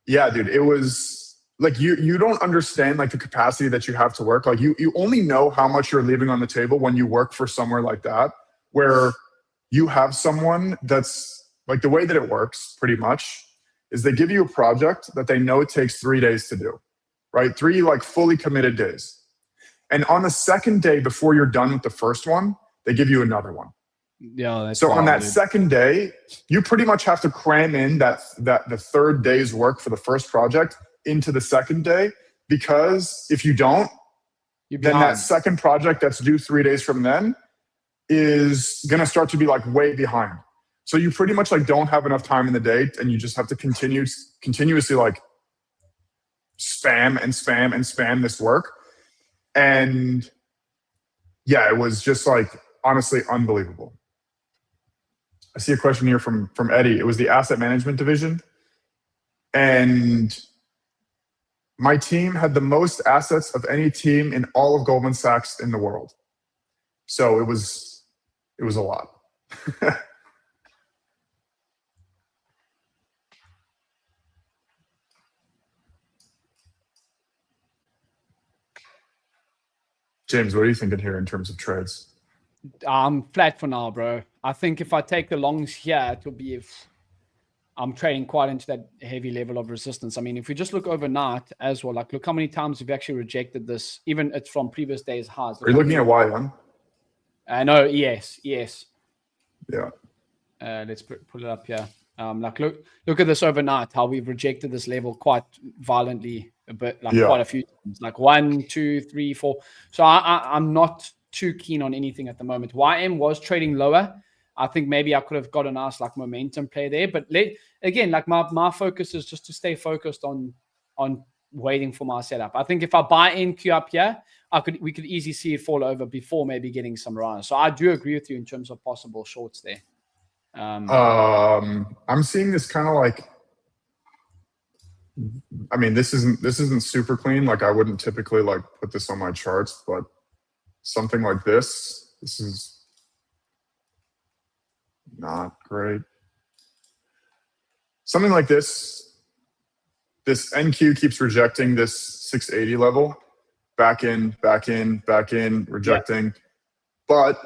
yeah, dude, it was like you don't understand like the capacity that you have to work. Like you only know how much you're leaving on the table when you work for somewhere like that, where you have someone that's like, the way that it works pretty much is they give you a project that they know it takes 3 days to do, right? 3 like fully committed days. And on the second day before you're done with the first one, they give you another one. Yeah. So on that second day, you pretty much have to cram in that the third day's work for the first project into the second day, because if you don't, then that second project that's due 3 days from then is going to start to be like way behind. So you pretty much like don't have enough time in the day, and you just have to continuously like spam this work. And yeah, it was just like honestly unbelievable. I see a question here from Eddie. It was the asset management division, and my team had the most assets of any team in all of Goldman Sachs in the world. So it was a lot. James, what are you thinking here in terms of trades? I'm flat for now, bro. I think if I take the longs here, it will be if I'm trading quite into that heavy level of resistance. I mean, if we just look overnight as well, like look how many times we've actually rejected this, even it's from previous days' highs. Are you looking at YM? No, yes. Yeah. Let's pull it up here. Like look at this overnight, how we've rejected this level quite violently, but like quite a few times, like 1, 2, 3, 4. So I'm not too keen on anything at the moment. YM was trading lower. I think maybe I could have got a nice like momentum play there, but again, like my focus is just to stay focused on waiting for my setup. I think if I buy in Q up here, we could easily see it fall over before maybe getting some rise. So I do agree with you in terms of possible shorts there. I'm seeing this kind of like, I mean, this isn't super clean. Like I wouldn't typically like put this on my charts, but something like this is not great. Something like this NQ keeps rejecting this 680 level, back in, rejecting. Yeah. But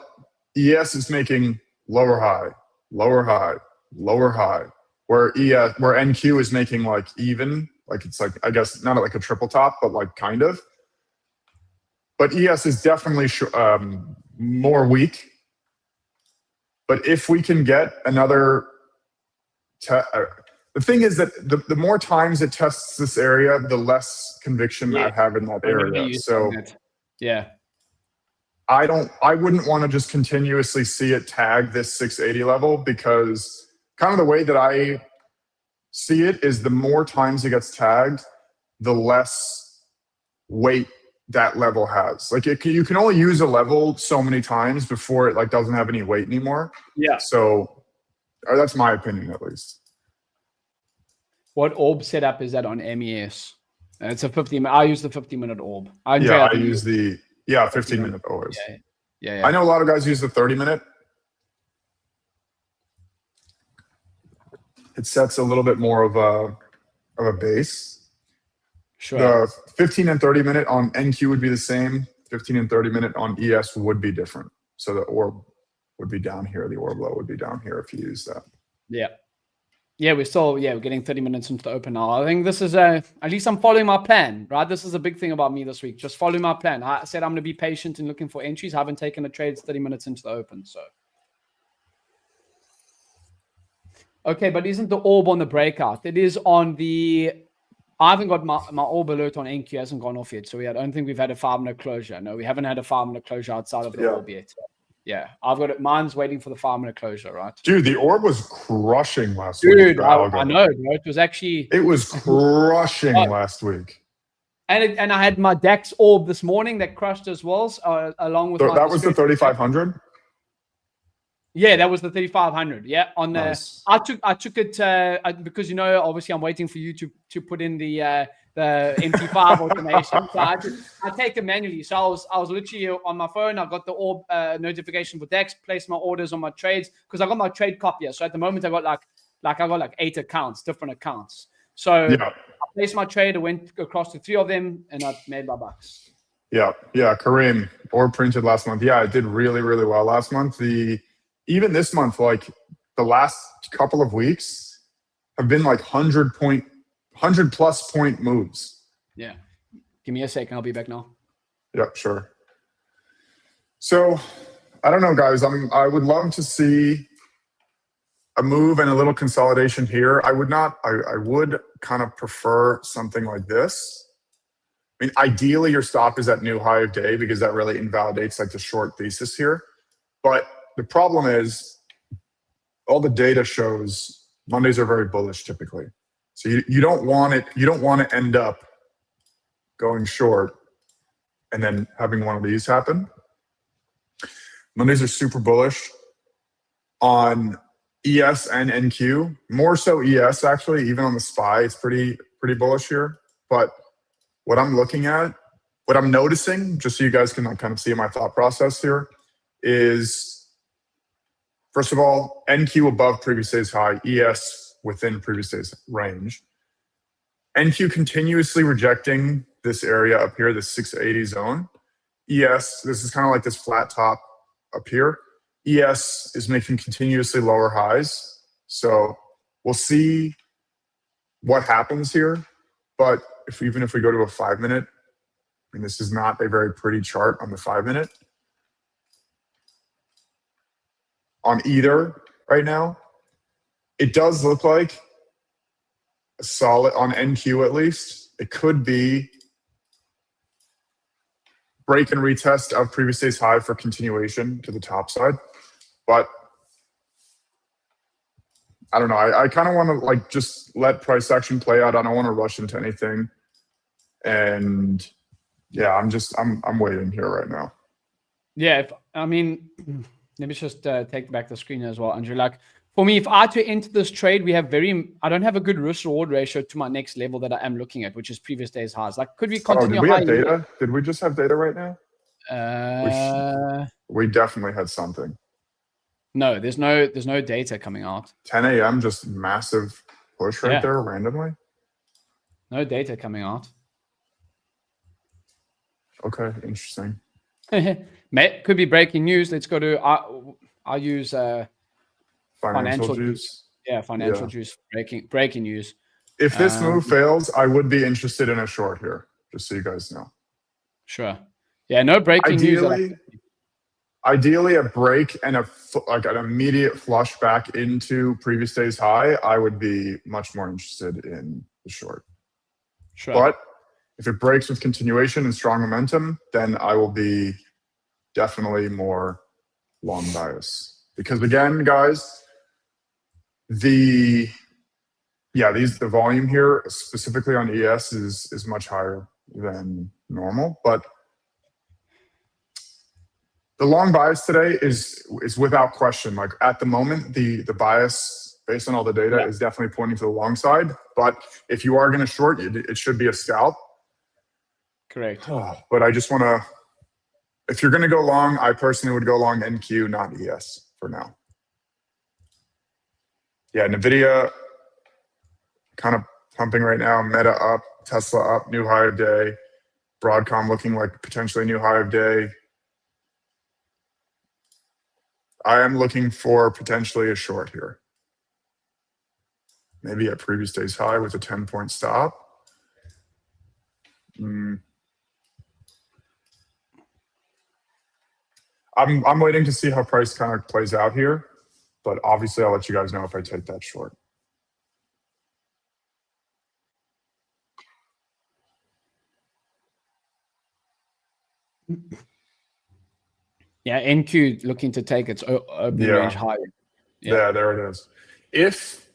ES is making lower high, where NQ is making like even, like it's like, I guess not like a triple top, but like kind of. but ES is definitely more weak. But if we can get another, the thing is that the more times it tests this area, the less conviction I have in that area. So yeah, I wouldn't want to just continuously see it tag this 680 level, because kind of the way that I see it is the more times it gets tagged, the less weight that level has. Like you can only use a level so many times before it like doesn't have any weight anymore. Yeah. So that's my opinion, at least. What orb setup is that on MES? It's a 50. I use the 50-minute orb. I use the 15-minute always. Yeah. I know a lot of guys use the 30-minute. It sets a little bit more of a base. Sure. The 15 and 30-minute on NQ would be the same. 15 and 30-minute on ES would be different. So the orb would be down here. The orb low would be down here if you use that. Yeah, we're getting 30 minutes into the open now. I think this is at least I'm following my plan, right? This is a big thing about me this week. Just following my plan. I said I'm going to be patient in looking for entries. I haven't taken a trade 30 minutes into the open, so. Okay, but isn't the orb on the breakout? It is on the... I haven't got my orb alert on NQ, hasn't gone off yet. So I don't think we've had a 5-minute closure. No, we haven't had a 5-minute closure outside of the orb yet. Yeah, I've got it. Mine's waiting for the 5-minute closure, right? Dude, the orb was crushing last week. Dude, I know, bro. It was actually... It was crushing last week. And I had my DAX orb this morning that crushed as well, along with... That was the 3,500? Yeah, that was the 3,500. Yeah, on the nice. I took it because obviously I'm waiting for you to put in the MT5 automation. So I take it manually. So I was literally on my phone. I got the orb notification for DEX, placed my orders on my trades because I got my trade copier. So at the moment I got like 8 accounts, different accounts. So I placed my trade. I went across to 3 of them, and I made my bucks. Yeah, Kareem, orb printed last month. Yeah, it did really, really well last month. Even this month, like the last couple of weeks have been like 100+ point moves. Yeah. Give me a second. I'll be back now. Yep, sure. So I don't know, guys. I would love to see a move and a little consolidation here. I would kind of prefer something like this. I mean, ideally your stop is at new high of day because that really invalidates like the short thesis here. But the problem is all the data shows Mondays are very bullish typically. So you don't want it. You don't want to end up going short and then having one of these happen. Mondays are super bullish on ES and NQ. More so ES actually. Even on the SPY, it's pretty bullish here. But what I'm looking at, what I'm noticing, just so you guys can like kind of see my thought process here, is first of all, NQ above previous day's high, ES within previous day's range. NQ continuously rejecting this area up here, this 680 zone. ES, this is kind of like this flat top up here. ES is making continuously lower highs. So we'll see what happens here. But even if we go to a 5-minute, I mean, this is not a very pretty chart on the 5-minute. On either right now, it does look like a solid on NQ at least. It could be break and retest of previous day's high for continuation to the top side. But I don't know. I kind of want to like just let price action play out. I don't want to rush into anything. And yeah, I'm waiting here right now. Yeah, let me just take back the screen as well, Andrew. Like for me, if I had to enter this trade, I don't have a good risk reward ratio to my next level that I am looking at, which is previous day's highs. Like, could we continue? Did we have data? Did we just have data right now? We definitely had something. No, there's no data coming out. 10 a.m. just massive push right there randomly. No data coming out. Okay, interesting. Could be breaking news. Let's go to I use financial juice. Yeah, financial juice. Breaking news. If this move fails, I would be interested in a short here, just so you guys know. Sure. Yeah, no breaking news. Ideally, a break and like an immediate flush back into previous day's high, I would be much more interested in the short. Sure. But if it breaks with continuation and strong momentum, then I will be definitely more long bias. Because again, guys, the volume here, specifically on ES, is much higher than normal. But the long bias today is without question. Like at the moment, the bias based on all the data is definitely pointing to the long side. But if you are going to short, it should be a scalp. Correct. But I just want to, if you're going to go long, I personally would go long NQ, not ES for now. Yeah, NVIDIA kind of pumping right now. Meta up, Tesla up, new high of day. Broadcom looking like potentially new high of day. I am looking for potentially a short here. Maybe at previous day's high with a 10-point stop. I'm waiting to see how price kind of plays out here, but obviously I'll let you guys know if I take that short. Yeah, NQ looking to take its opening range higher. Yeah, there it is. If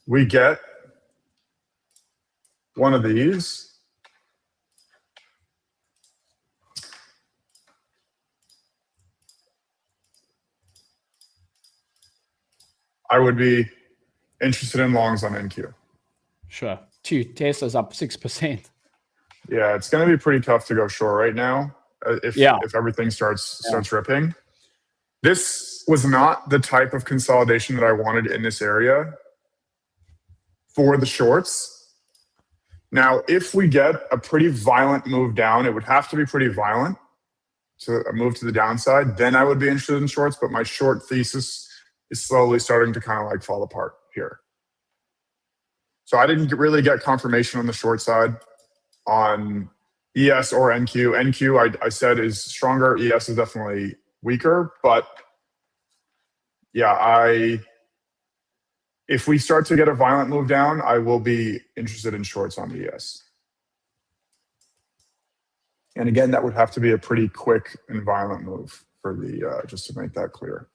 we get one of these, I would be interested in longs on NQ. Sure. Tesla's up 6%. Yeah, it's going to be pretty tough to go short right now if everything starts ripping. This was not the type of consolidation that I wanted in this area for the shorts. Now, if we get a pretty violent move down, it would have to be pretty violent to a move to the downside. Then I would be interested in shorts, but my short thesis is slowly starting to kind of like fall apart here. So I didn't really get confirmation on the short side on ES or NQ. NQ, I said, is stronger. ES is definitely weaker. But yeah, if we start to get a violent move down, I will be interested in shorts on ES. And again, that would have to be a pretty quick and violent move for the just to make that clear.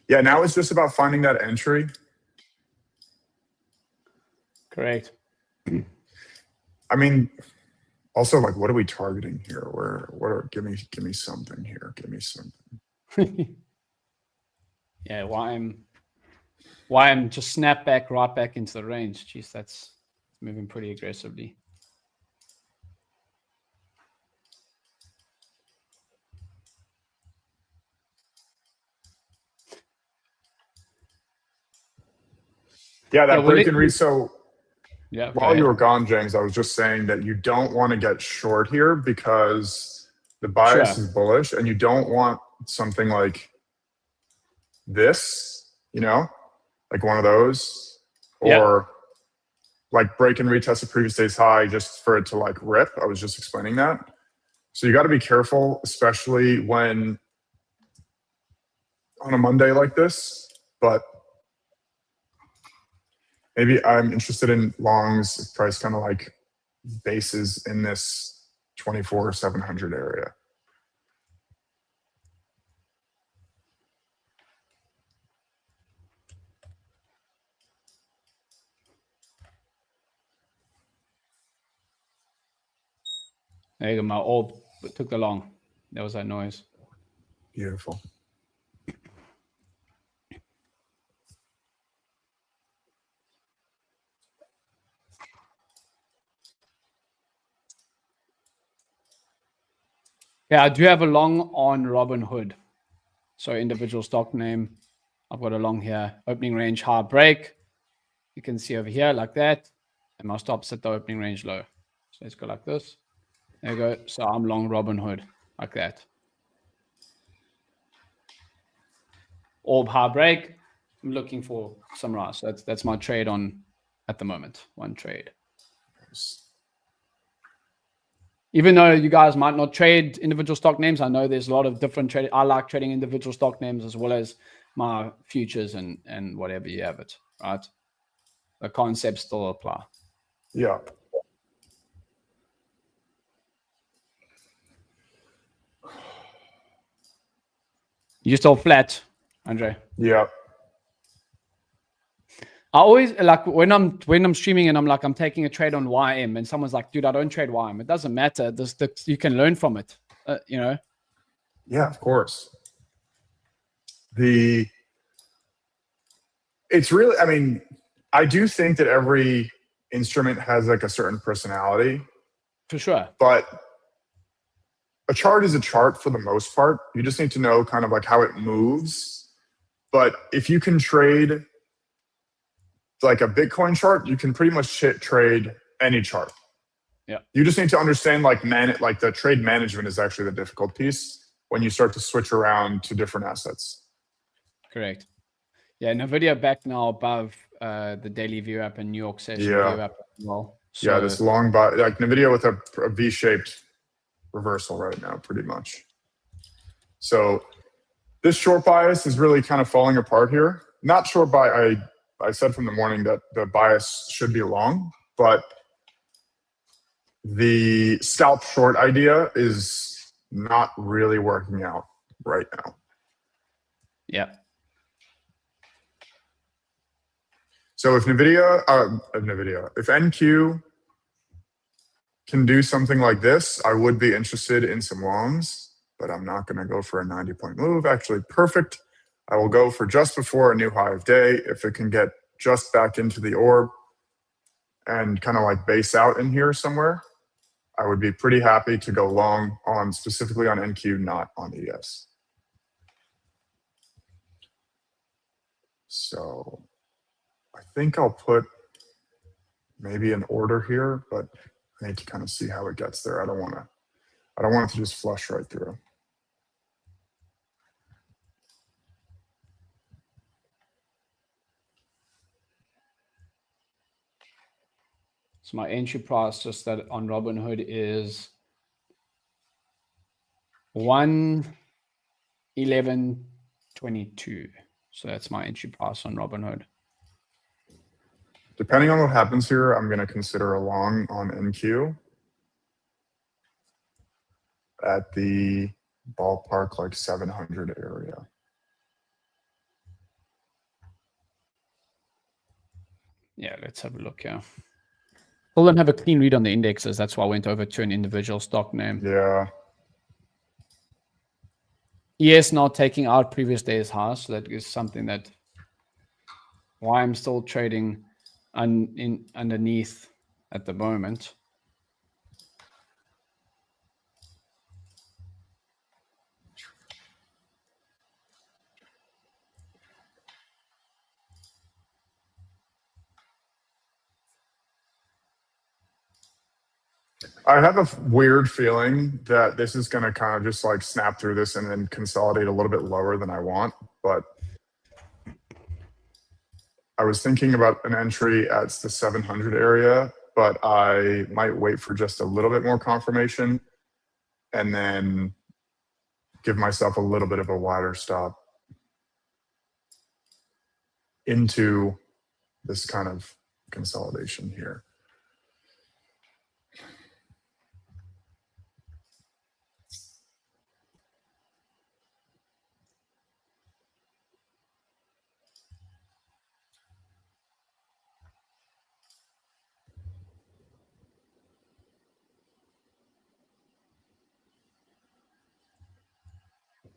Yeah, now it's just about finding that entry. Correct. I mean, also, like, what are we targeting here? Give me something here. Give me something. Yeah, why I'm just snap back right back into the range. Jeez, that's moving pretty aggressively. Yeah, that break and read. So while you were gone, James, I was just saying that you don't want to get short here because the bias is bullish, and you don't want something like this, like one of those, or like break and retest the previous day's high just for it to like rip. I was just explaining that. So you got to be careful, especially when on a Monday like this, but maybe I'm interested in longs if price kind of like bases in this 24,700 area. There you go, my orb took the long. That was that noise. Beautiful. Yeah, I do have a long on Robinhood. So individual stock name. I've got a long here. Opening range high break. You can see over here like that. And my stop's at the opening range low. So let's go like this. There you go. So I'm long Robinhood like that. Orb high break. I'm looking for some rise. So that's my trade on at the moment. One trade. Even though you guys might not trade individual stock names, I know there's a lot of different trading. I like trading individual stock names as well as my futures and whatever you have it, right? The concepts still apply. Yeah. You still flat, Andre? Yeah. I always like when I'm streaming and I'm taking a trade on YM and someone's like, dude, I don't trade YM. It doesn't matter. You can learn from it, you know? Yeah, of course. It's really, I mean, I do think that every instrument has like a certain personality. For sure. But a chart is a chart for the most part. You just need to know kind of like how it moves. But if you can trade like a Bitcoin chart, you can pretty much trade any chart. Yeah. You just need to understand like the trade management is actually the difficult piece when you start to switch around to different assets. Correct. Yeah, NVDA back now above the daily view app and New York session view app as well. So, yeah, this long body, like NVIDIA with a V-shaped reversal right now, pretty much. So this short bias is really kind of falling apart here. Not short bias. I said from the morning that the bias should be long, but the scalp short idea is not really working out right now. Yeah. So if if NQ can do something like this, I would be interested in some longs, but I'm not going to go for a 90-point move. Actually, perfect. I will go for just before a new high of day. If it can get just back into the orb and kind of like base out in here somewhere, I would be pretty happy to go long on specifically on NQ, not on ES. So I think I'll put maybe an order here, but I need to kind of see how it gets there. I don't want it to just flush right through. So my entry price just that on Robinhood is 111.22. So that's my entry price on Robinhood. Depending on what happens here, I'm going to consider a long on NQ at the ballpark like 700 area. Yeah, let's have a look here. Still don't have a clean read on the indexes. That's why I went over to an individual stock name. Yeah. ES now taking out previous day's highs. So that is something that why I'm still trading underneath at the moment. I have a weird feeling that this is going to kind of just like snap through this and then consolidate a little bit lower than I want. But I was thinking about an entry at the 700 area, but I might wait for just a little bit more confirmation and then give myself a little bit of a wider stop into this kind of consolidation here.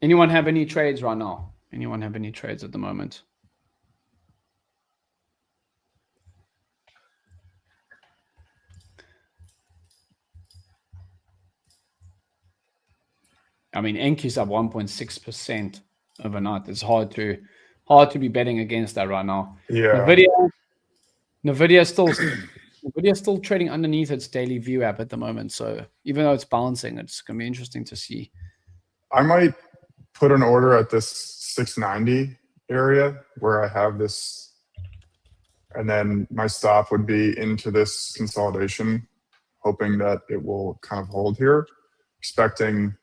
Anyone have any trades right now? Anyone have any trades at the moment? I mean, NQ's up 1.6% overnight. It's hard to be betting against that right now. Yeah. NVIDIA is still NVIDIA's still trading underneath its daily view app at the moment. So even though it's bouncing, it's going to be interesting to see. I might put an order at this 690 area where I have this, and then my stop would be into this consolidation, hoping that it will kind of hold here, expecting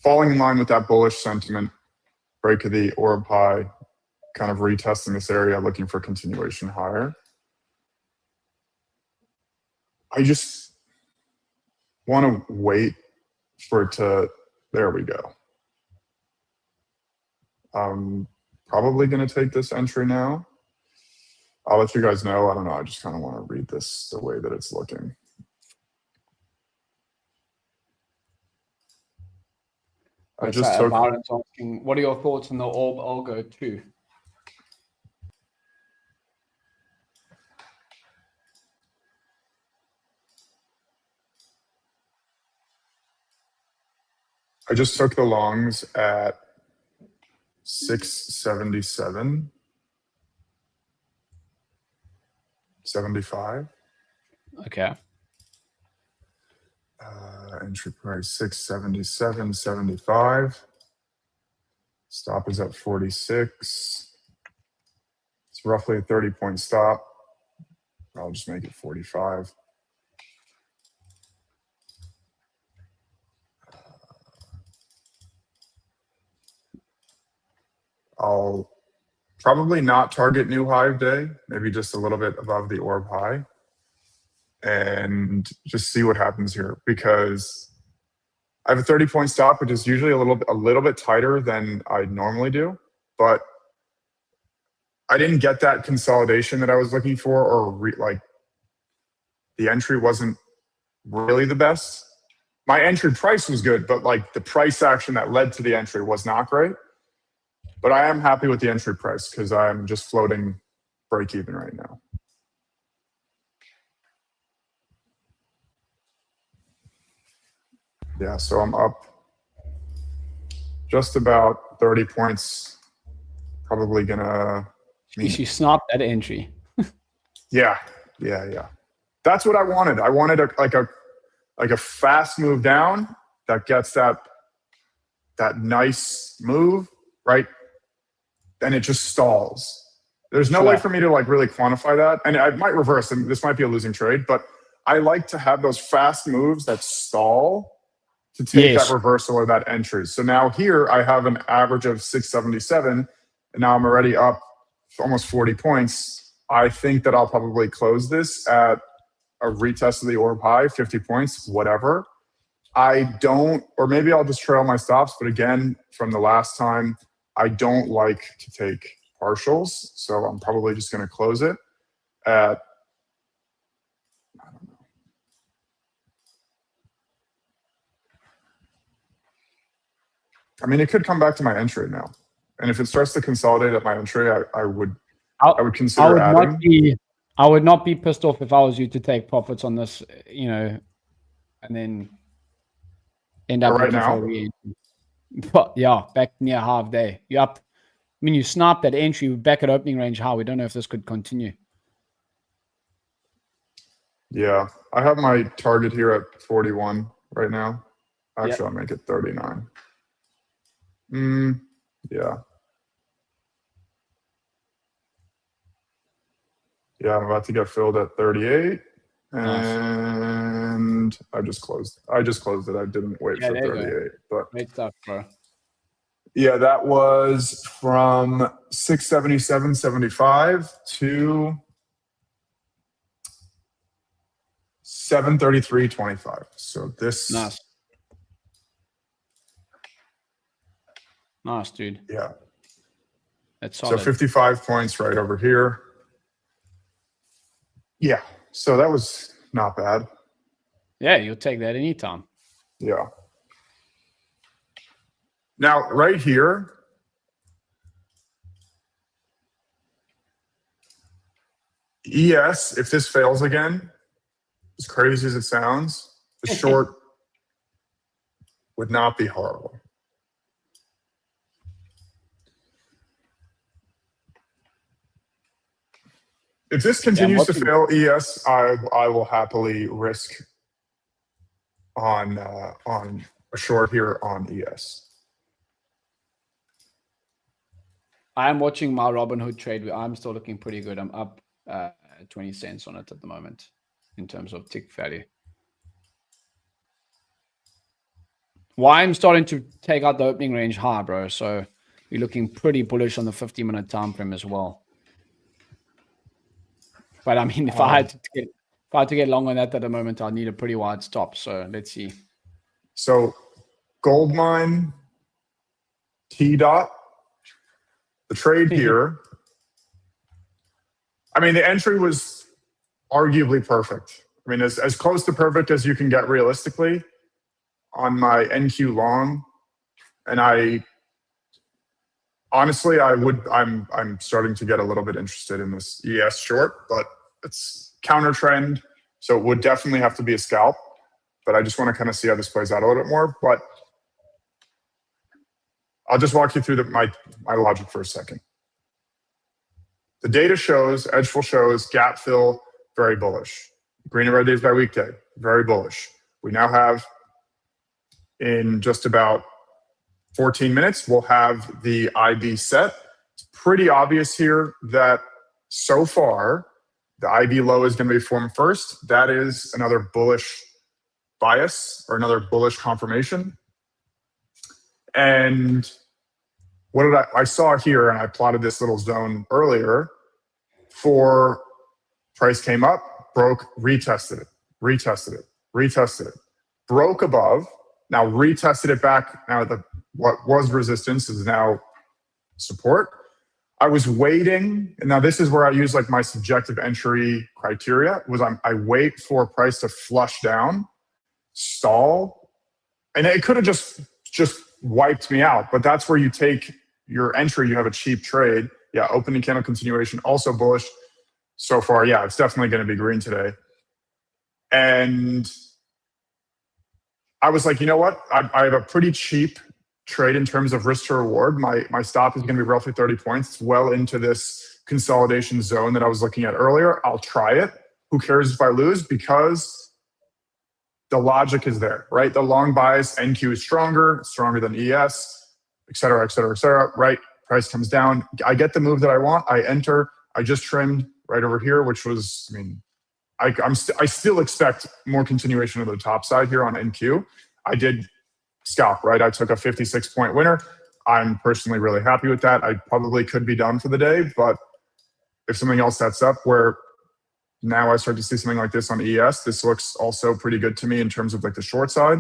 falling in line with that bullish sentiment, break of the orb high, kind of retesting this area, looking for continuation higher. I just want to wait for it to, there we go. I'm probably going to take this entry now. I'll let you guys know. I don't know. I just kind of want to read this the way that it's looking. I just took. Asking, what are your thoughts on the orb algo too? I just took the longs at 677, 75. Okay. Entry price 677, 75. Stop is at 46. It's roughly a 30-point stop. I'll just make it 45. I'll probably not target new high of day, maybe just a little bit above the orb high, and just see what happens here, because I have a 30-point stop, which is usually a little bit tighter than I normally do, but I didn't get that consolidation that I was looking for, or like the entry wasn't really the best. My entry price was good, but like the price action that led to the entry was not great. But I am happy with the entry price because I'm just floating break even right now. Yeah, so I'm up just about 30 points. Probably gonna. You snapped that entry. Yeah. That's what I wanted. I wanted a fast move down that gets that nice move, right? And it just stalls. There's no way for me to like really quantify that. And I might reverse, and this might be a losing trade, but I like to have those fast moves that stall to take that reversal or that entry. So now here I have an average of 677, and now I'm already up almost 40 points. I think that I'll probably close this at a retest of the orb high, 50 points, whatever. I don't, or maybe I'll just trail my stops. But again, from the last time, I don't like to take partials. So I'm probably just going to close it at, I don't know. I mean, it could come back to my entry now. And if it starts to consolidate at my entry, I would consider adding. I would not be pissed off if I was you to take profits on this, and then end up right now. But yeah, back near half day. You up. I mean, you snapped that entry back at opening range. How we don't know if this could continue. Yeah, I have my target here at 41 right now. Actually, I'll make it 39. Yeah. Yeah, I'm about to get filled at 38. And I just closed it. I didn't wait for 38. But great stuff, bro. Yeah, that was from 677.75 to 733.25. So this nice, dude. Yeah. That's solid. So 55 points right over here. Yeah. So that was not bad. Yeah, you'll take that anytime. Yeah. Now, right here, ES, if this fails again, as crazy as it sounds, the short would not be horrible. If this continues to fail ES, I will happily risk on a short here on ES. I'm watching my Robinhood trade. I'm still looking pretty good. I'm up 20 cents on it at the moment in terms of tick value. Why I'm starting to take out the opening range high, bro. So you're looking pretty bullish on the 50-minute time frame as well. But I mean, if I had to get long on that at the moment, I'll need a pretty wide stop. So let's see. So Goldmine, T-Dot, the trade here. I mean, the entry was arguably perfect. I mean, as close to perfect as you can get realistically on my NQ long. And honestly, I'm starting to get a little bit interested in this ES short, but it's counter trend. So it would definitely have to be a scalp, but I just want to kind of see how this plays out a little bit more. But I'll just walk you through my logic for a second. The data shows, edgeful shows, gap fill, very bullish. Green and red days by weekday, very bullish. We now have, in just about 14 minutes, we'll have the IB set. It's pretty obvious here that so far, the IB low is going to be formed first. That is another bullish bias or another bullish confirmation. And what did I saw here, and I plotted this little zone earlier, for price came up, broke, retested it, retested it, retested it, broke above, now retested it back. Now what was resistance is now support. I was waiting, and now this is where I use like my subjective entry criteria, was I wait for price to flush down, stall, and it could have just wiped me out, but that's where you take your entry, you have a cheap trade. Yeah, opening candle continuation, also bullish so far. Yeah, it's definitely going to be green today. And I was like, you know what? I have a pretty cheap trade in terms of risk to reward. My stop is going to be roughly 30 points. It's well into this consolidation zone that I was looking at earlier. I'll try it. Who cares if I lose? Because the logic is there, right? The long bias, NQ is stronger than ES, et cetera, et cetera, et cetera, right? Price comes down. I get the move that I want. I enter. I just trimmed right over here, which was, I mean, I still expect more continuation of the top side here on NQ. I did scalp, right? I took a 56-point winner. I'm personally really happy with that. I probably could be done for the day, but if something else sets up where now I start to see something like this on ES, this looks also pretty good to me in terms of like the short side.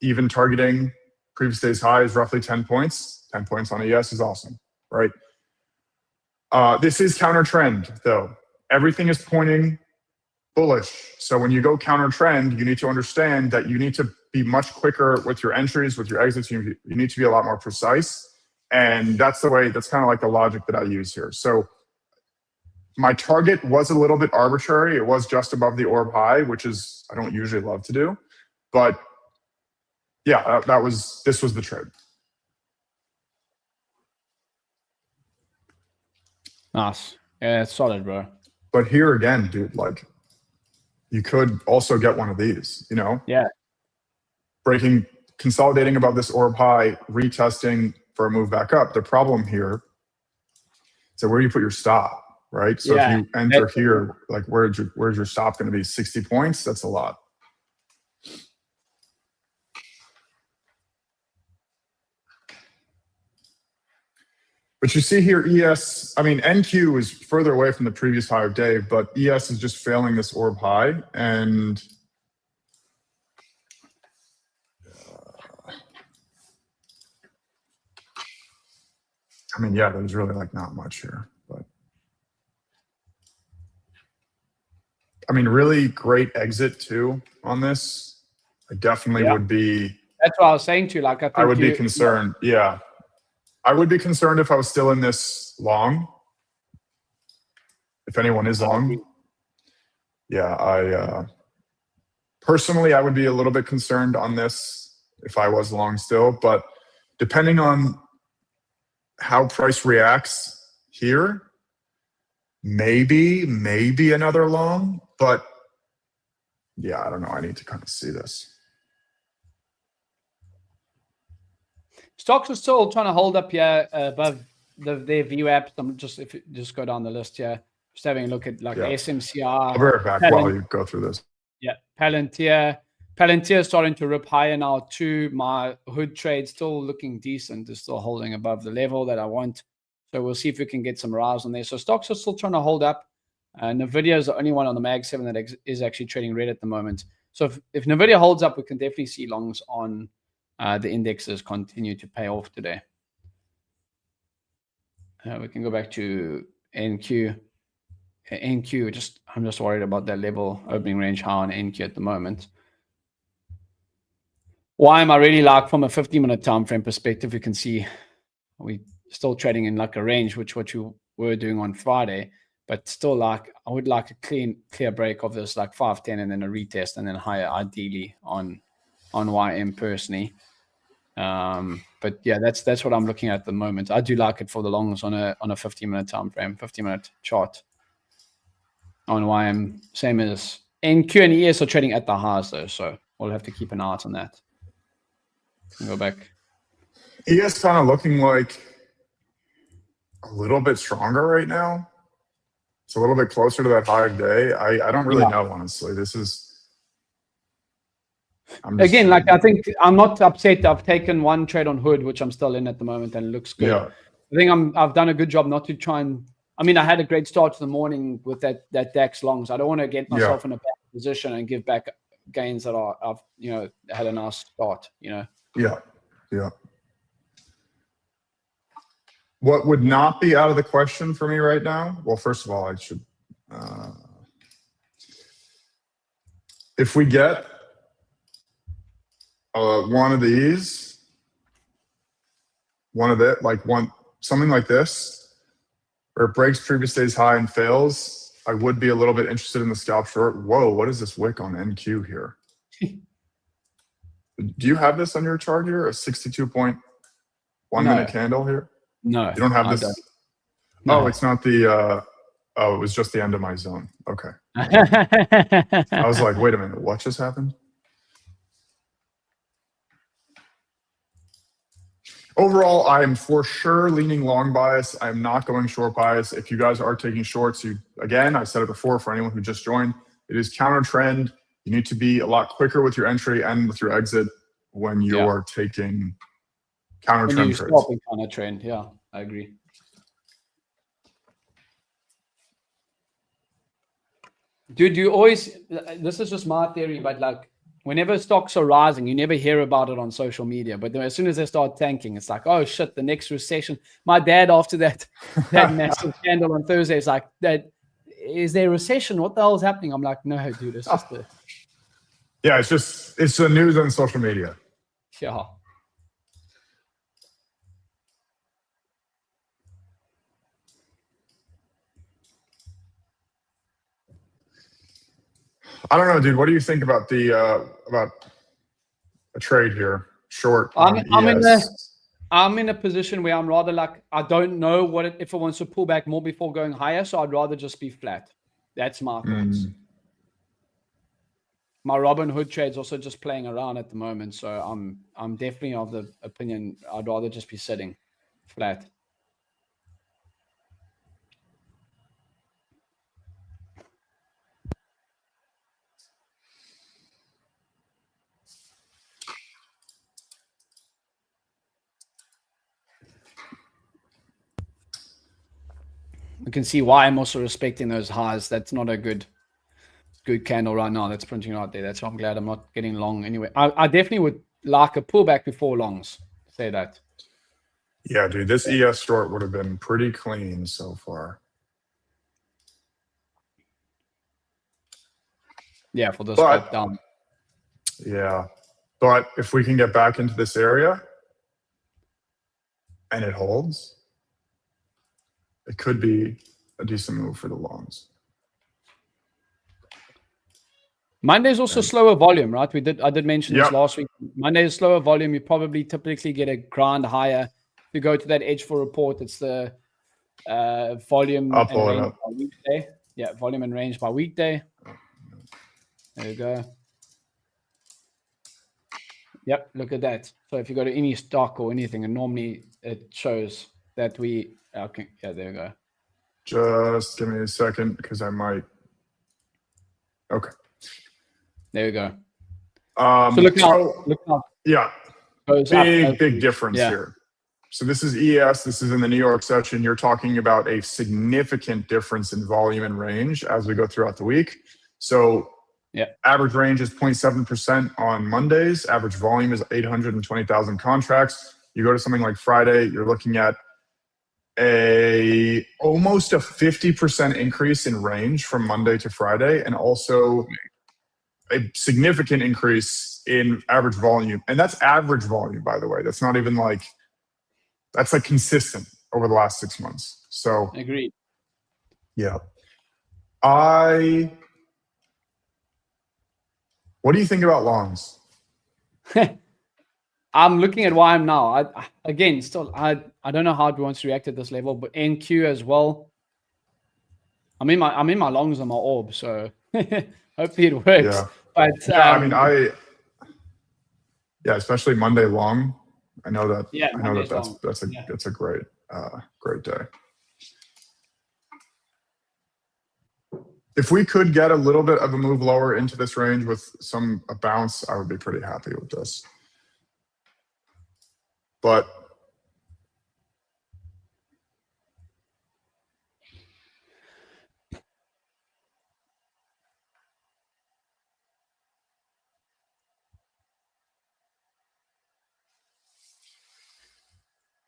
Even targeting previous day's high is roughly 10 points. 10 points on ES is awesome, right? This is counter trend though. Everything is pointing bullish. So when you go counter trend, you need to understand that you need to be much quicker with your entries, with your exits. You need to be a lot more precise. And that's kind of like the logic that I use here. So my target was a little bit arbitrary. It was just above the orb high, which is, I don't usually love to do, but yeah, this was the trade. Nice. Yeah, it's solid, bro. But here again, dude, like you could also get one of these, you know? Yeah. Breaking, consolidating above this orb high, retesting for a move back up. The problem here is where you put your stop, right? So if you enter here, like where's your stop going to be? 60 points? That's a lot. But you see here, ES, I mean, NQ is further away from the previous high of day, but ES is just failing this orb high. And I mean, yeah, there's really like not much here, but I mean, really great exit too on this. I definitely would be. That's what I was saying to you. Like, I would be concerned. Yeah. I would be concerned if I was still in this long. If anyone is long. Yeah, personally, I would be a little bit concerned on this if I was long still, but depending on how price reacts here, maybe another long, but yeah, I don't know. I need to kind of see this. Stocks are still trying to hold up here above their VWAP. I'm just just go down the list here. Just having a look at like SMCR. I'll be right back while you go through this. Yeah, Palantir is starting to rip higher now too. My hood trade still looking decent. Is still holding above the level that I want. So we'll see if we can get some rise on there. So stocks are still trying to hold up. NVIDIA is the only one on the Mag 7 that is actually trading red at the moment. So if NVIDIA holds up, we can definitely see longs on the indexes continue to pay off today. We can go back to NQ. NQ, I'm just worried about that level opening range high on NQ at the moment. Why am I really like from a 50-minute time frame perspective? You can see we still trading in like a range, which what you were doing on Friday, but still like I would like a clear break of this like 510 and then a retest and then higher ideally on YM personally. But yeah, that's what I'm looking at the moment. I do like it for the longs on a 50-minute time frame, 50-minute chart on YM. Same as NQ and ES are trading at the highs though, so we'll have to keep an eye out on that. Go back. ES kind of looking like a little bit stronger right now. It's a little bit closer to that high day. I don't really know, honestly. This is again, like I think I'm not upset. I've taken one trade on hood, which I'm still in at the moment, and it looks good. Yeah. I think I've done a good job not to try and. I mean, I had a great start to the morning with that DAX longs. I don't want to get myself in a bad position and give back gains that I've had a nice start. Yeah. What would not be out of the question for me right now? Well, first of all, I should. If we get one of these, something like this, or it breaks previous day's high and fails, I would be a little bit interested in the scalp short. Whoa, what is this wick on NQ here? Do you have this on your chart here? A 62.1 minute candle here? No. You don't have this? No. Oh, it's not the, it was just the end of my zone. Okay. I was like, wait a minute, what just happened? Overall, I'm for sure leaning long bias. I'm not going short bias. If you guys are taking shorts, again, I said it before for anyone who just joined, it is counter trend. You need to be a lot quicker with your entry and with your exit when you're taking counter trend trades. Counter trend, yeah, I agree. Dude, you always, this is just my theory, but like, whenever stocks are rising, you never hear about it on social media. But then as soon as they start tanking, it's like, oh shit, the next recession. My dad, after that massive scandal on Thursday, is like, is there a recession? What the hell is happening? I'm like, no, dude, it's just yeah, it's the news on social media. Yeah. I don't know, dude. What do you think about about a trade here? Short. I'm in a position where I'm rather like, I don't know if it wants to pull back more before going higher, so I'd rather just be flat. That's my thoughts. My Robin Hood trade's also just playing around at the moment, so I'm definitely of the opinion I'd rather just be sitting flat. You can see why I'm also respecting those highs. That's not a good candle right now. That's printing right there. That's why I'm glad I'm not getting long anyway. I definitely would like a pullback before longs. Say that. Yeah, dude, this ES short would have been pretty clean so far. Yeah, for this step down. Yeah, but if we can get back into this area and it holds, it could be a decent move for the longs. Monday's also slower volume, right? I did mention this last week. Monday is slower volume. You probably typically get a grind higher. If you go to that edgeful report, it's the volume I'll and pull it range up. by weekday. Yeah, volume and range by weekday. There you go. Yep, look at that. So if you go to any stock or anything, and normally it shows that we okay. Yeah, there you go. Just give me a second because I might. Okay. There you go. So look how yeah, goes big difference yeah. here. So this is ES. This is in the New York session. You're talking about a significant difference in volume and range as we go throughout the week. So yeah, average range is 0.7% on Mondays. Average volume is 820,000 contracts. You go to something like Friday, you're looking at almost a 50% increase in range from Monday to Friday, and also a significant increase in average volume. And that's average volume, by the way. That's not even like, that's like consistent over the last 6 months. So agreed. Yeah. What do you think about longs? I'm looking at YM now. I don't know how it wants to react at this level, but NQ as well. I'm in my longs on my orb, so hopefully it works. Yeah. But yeah, especially Monday long. I know that. Yeah, I know that's a great day. If we could get a little bit of a move lower into this range with a bounce, I would be pretty happy with this. But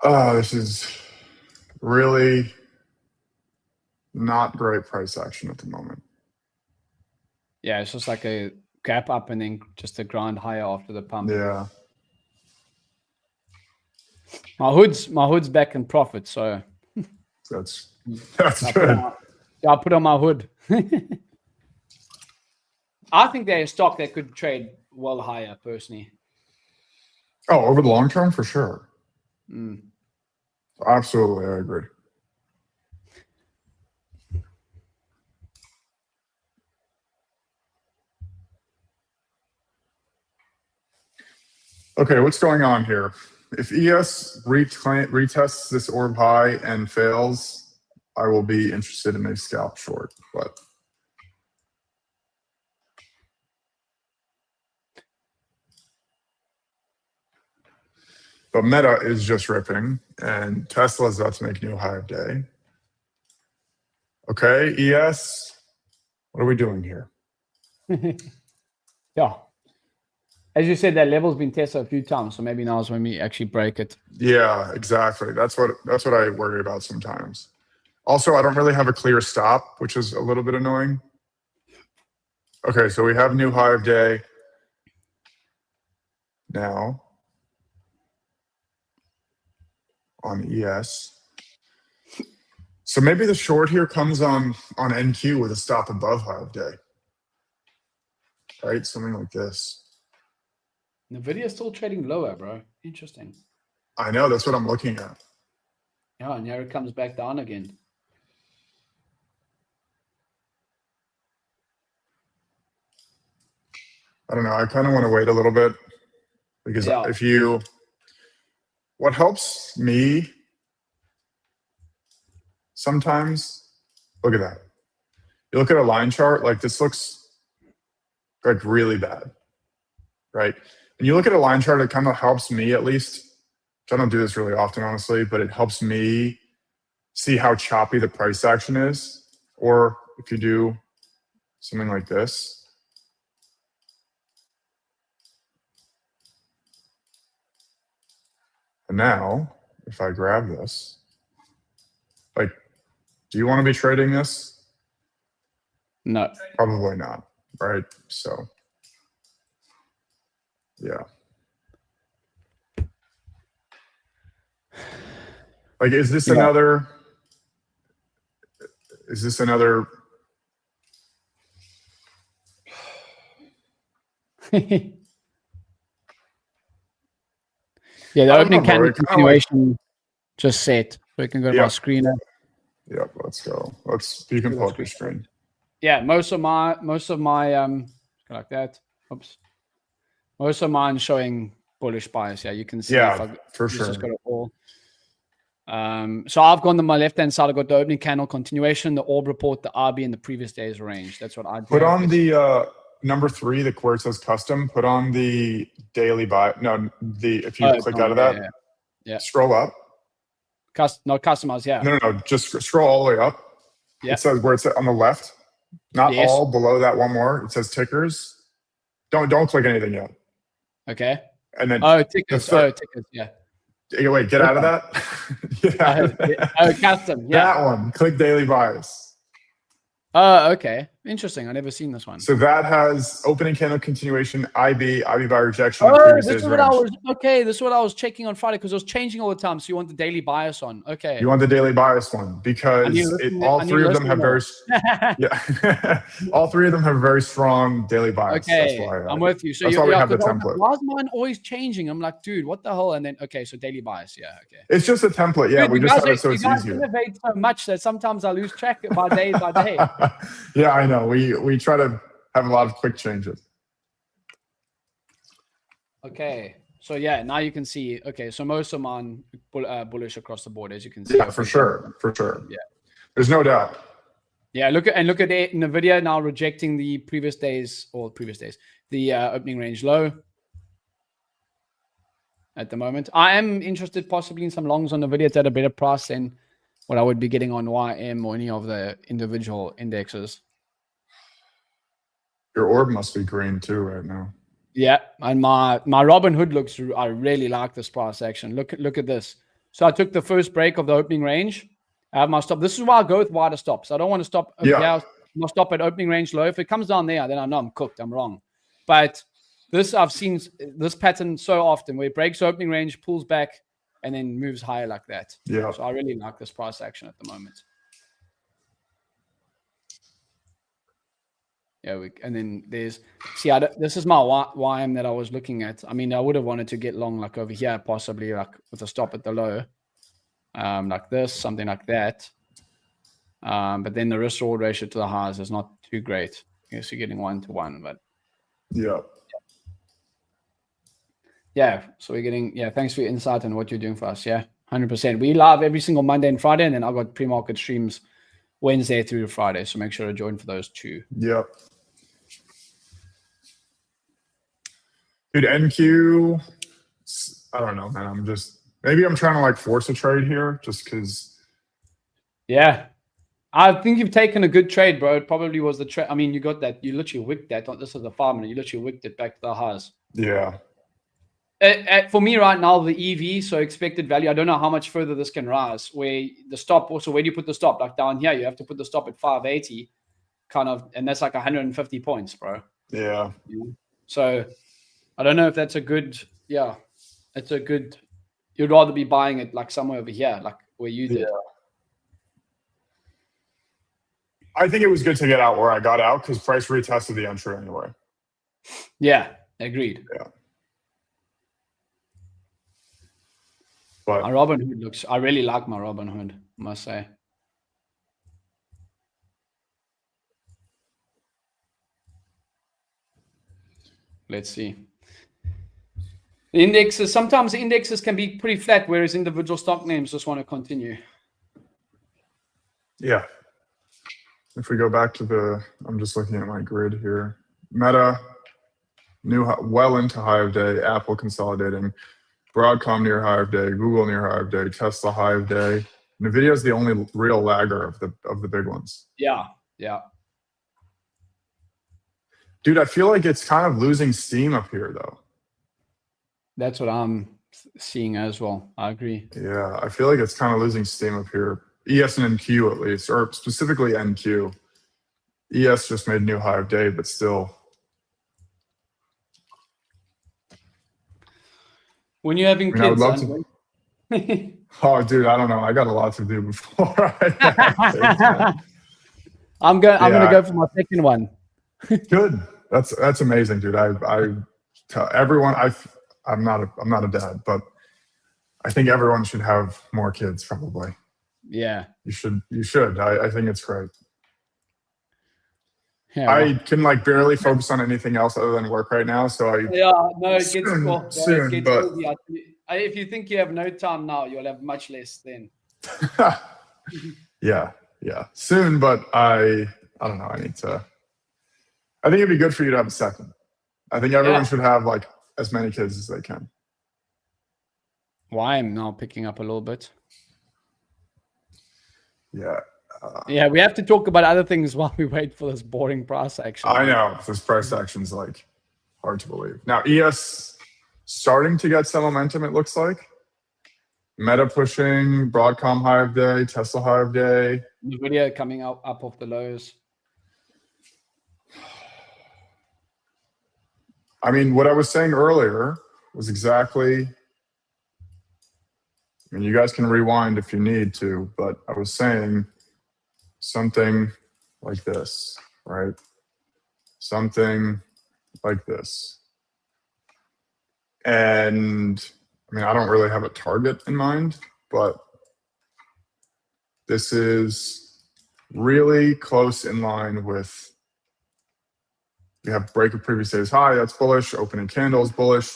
this is really not great price action at the moment. Yeah, it's just like a gap up and then just a grind higher after the pump. Yeah. My hood's back in profit, so that's good. I'll put on my hood. I think they're a stock that could trade well higher, personally. Oh, over the long term, for sure. Mm. Absolutely, I agree. Okay, what's going on here? If ES retests this orb high and fails, I will be interested in a scalp short. But Meta is just ripping, and Tesla's about to make a new high of day. Okay, ES, what are we doing here? Yeah. As you said, that level's been tested a few times, so maybe now is when we actually break it. Yeah, exactly. That's what I worry about sometimes. Also, I don't really have a clear stop, which is a little bit annoying. Okay, so we have new high of day now on ES. So maybe the short here comes on NQ with a stop above high of day. Right? Something like this. NVDA is still trading lower, bro. Interesting. I know, that's what I'm looking at. Yeah, and here it comes back down again. I don't know. I kind of want to wait a little bit because what helps me sometimes, look at that. You look at a line chart, like this looks like really bad, right? And you look at a line chart, it kind of helps me at least. I don't do this really often, honestly, but it helps me see how choppy the price action is. Or if you do something like this. And now, if I grab this, like, do you want to be trading this? No. Probably not, right? So, yeah. Like, is this another? Yeah, the opening candle continuation just set. So we can go to my screener. Yep, let's go. You can pull up your screen. Yeah, most of my like that. Oops. Most of mine showing bullish bias. Yeah, you can see. Yeah, for sure. Just got it all. So I've gone to my left-hand side. I've got the opening candle continuation, the orb report, the RB, and the previous day's range. That's what I do. Put on the number 3, the where it says custom. Put on the daily buy. No, if you click out of that, yeah. Scroll up. Not customize. Yeah. No. Just scroll all the way up. Yeah. It says where it's on the left. Not all below that. One more. It says tickers. Don't click anything yet. Okay. And then tickers. Tickers. Yeah. Wait, get out of that. Custom. Yeah. That one. Click daily bias. Okay. Interesting. I've never seen this one. So that has opening candle continuation, IB by rejection. This is what this is what I was checking on Friday because it was changing all the time. So you want the daily bias on. Okay. You want the daily bias one because all three of them have very all three of them have very strong daily bias. Okay. That's why I'm with you. So that's why we have the template. Why is mine always changing? I'm like, dude, what the hell? And then so daily bias. Yeah, okay. It's just a template. Yeah, dude, we just have it so it's easier. You guys innovate so much that sometimes I lose track by day by day. Yeah, I know. We try to have a lot of quick changes. Okay, so yeah, now you can see. Okay, so most of mine bullish across the board, as you can see. Yeah, for sure. Yeah, there's no doubt. Yeah, look at NVDA now rejecting the previous days, the opening range low. At the moment, I am interested possibly in some longs on NVIDIA. It's at a better price than what I would be getting on YM or any of the individual indexes. Your orb must be green too right now. Yeah, and my Robinhood looks. I really like this price action. Look at this. So I took the first break of the opening range. I have my stop. This is why I go with wider stops. I don't want to stop. Yeah, I'll stop at opening range low. If it comes down there, then I know I'm cooked. I'm wrong. But this I've seen this pattern so often where it breaks opening range, pulls back, and then moves higher like that. Yeah. So I really like this price action at the moment. Yeah, and then there's this is my YM that I was looking at. I mean, I would have wanted to get long like over here, possibly like with a stop at the low, like this, something like that. But then the risk reward ratio to the highs is not too great. I guess you're getting 1-to-1, but yeah. So we're getting thanks for your insight and what you're doing for us. Yeah, 100%. We live every single Monday and Friday, and then I've got pre-market streams Wednesday through to Friday. So make sure to join for those too. Yep. Dude, NQ, I don't know, man. Maybe I'm trying to like force a trade here just because. Yeah. I think you've taken a good trade, bro. It probably was the trade. I mean, you got that. You literally wicked that. This is a 5-minute. You literally wicked it back to the highs. Yeah. For me right now, the EV, so expected value, I don't know how much further this can rise. Where the stop, also, where do you put the stop? Like down here, you have to put the stop at 580, kind of, and that's like 150 points, bro. Yeah. So I don't know if that's a good, it's a good, you'd rather be buying it like somewhere over here, like where you did. Yeah. I think it was good to get out where I got out because price retested the entry anyway. Yeah, agreed. Yeah. But my Robinhood looks, I really like my Robinhood, I must say. Let's see. The indexes, sometimes the indexes can be pretty flat, whereas individual stock names just want to continue. Yeah. If we go back to I'm just looking at my grid here. Meta, well into high of day, Apple consolidating, Broadcom near high of day, Google near high of day, Tesla high of day. NVIDIA is the only real lagger of the big ones. Yeah. Dude, I feel like it's kind of losing steam up here, though. That's what I'm seeing as well. I agree. Yeah, I feel like it's kind of losing steam up here. ES and NQ at least, or specifically NQ. ES just made a new high of day, but still. When you're having kids, I would love to. Oh, dude, I don't know. I got a lot to do before. I'm gonna go for my second one. Good. That's amazing, dude. I tell everyone I'm not a dad, but I think everyone should have more kids probably. Yeah. You should. I think it's great. Yeah, I can like barely focus on anything else other than work right now. So it gets soon, but if you think you have no time now, you'll have much less then. yeah, soon. But I don't know. I think it'd be good for you to have a second. I think everyone should have like as many kids as they can. Why I'm now picking up a little bit. Yeah. Yeah, we have to talk about other things while we wait for this boring price action. I know this price action's like hard to believe. Now ES starting to get some momentum. It looks like Meta pushing, Broadcom high of day, Tesla high of day. NVDA coming up off the lows. I mean, what I was saying earlier was exactly. I mean, you guys can rewind if you need to, but I was saying something like this, right? Something like this. And I mean, I don't really have a target in mind, but this is really close in line with, we have break of previous day's high, that's bullish, opening candles bullish.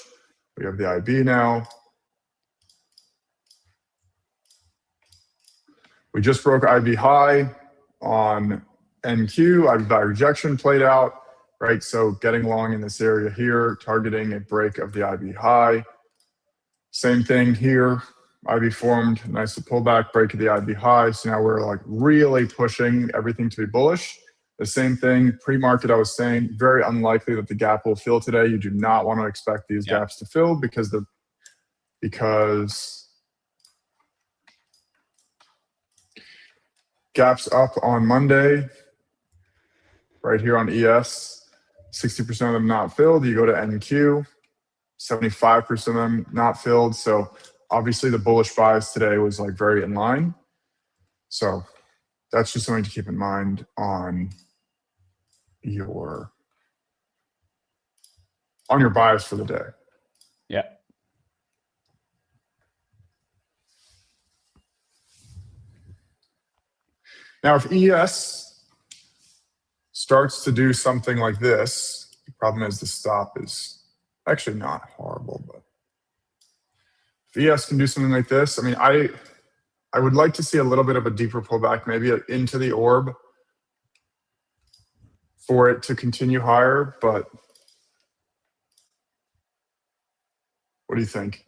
We have the IB now. We just broke IB high on NQ, IB buy rejection played out, right? So getting long in this area here, targeting a break of the IB high. Same thing here, IB formed, nice pullback, break of the IB high. So now we're like really pushing everything to be bullish. The same thing, pre-market I was saying, very unlikely that the gap will fill today. You do not want to expect these gaps to fill because gaps up on Monday, right here on ES, 60% of them not filled. You go to NQ, 75% of them not filled. So obviously the bullish bias today was like very in line. So that's just something to keep in mind on your bias for the day. Yeah. Now, if ES starts to do something like this, the problem is the stop is actually not horrible, but if ES can do something like this, I mean, I would like to see a little bit of a deeper pullback, maybe into the orb for it to continue higher, but what do you think?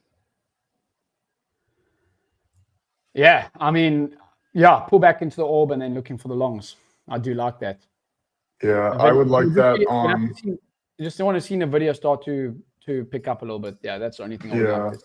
Yeah, I mean, yeah, pull back into the orb and then looking for the longs. I do like that. Yeah, I would like that on. You just want to see the video start to pick up a little bit. Yeah, that's the only thing I would like to see.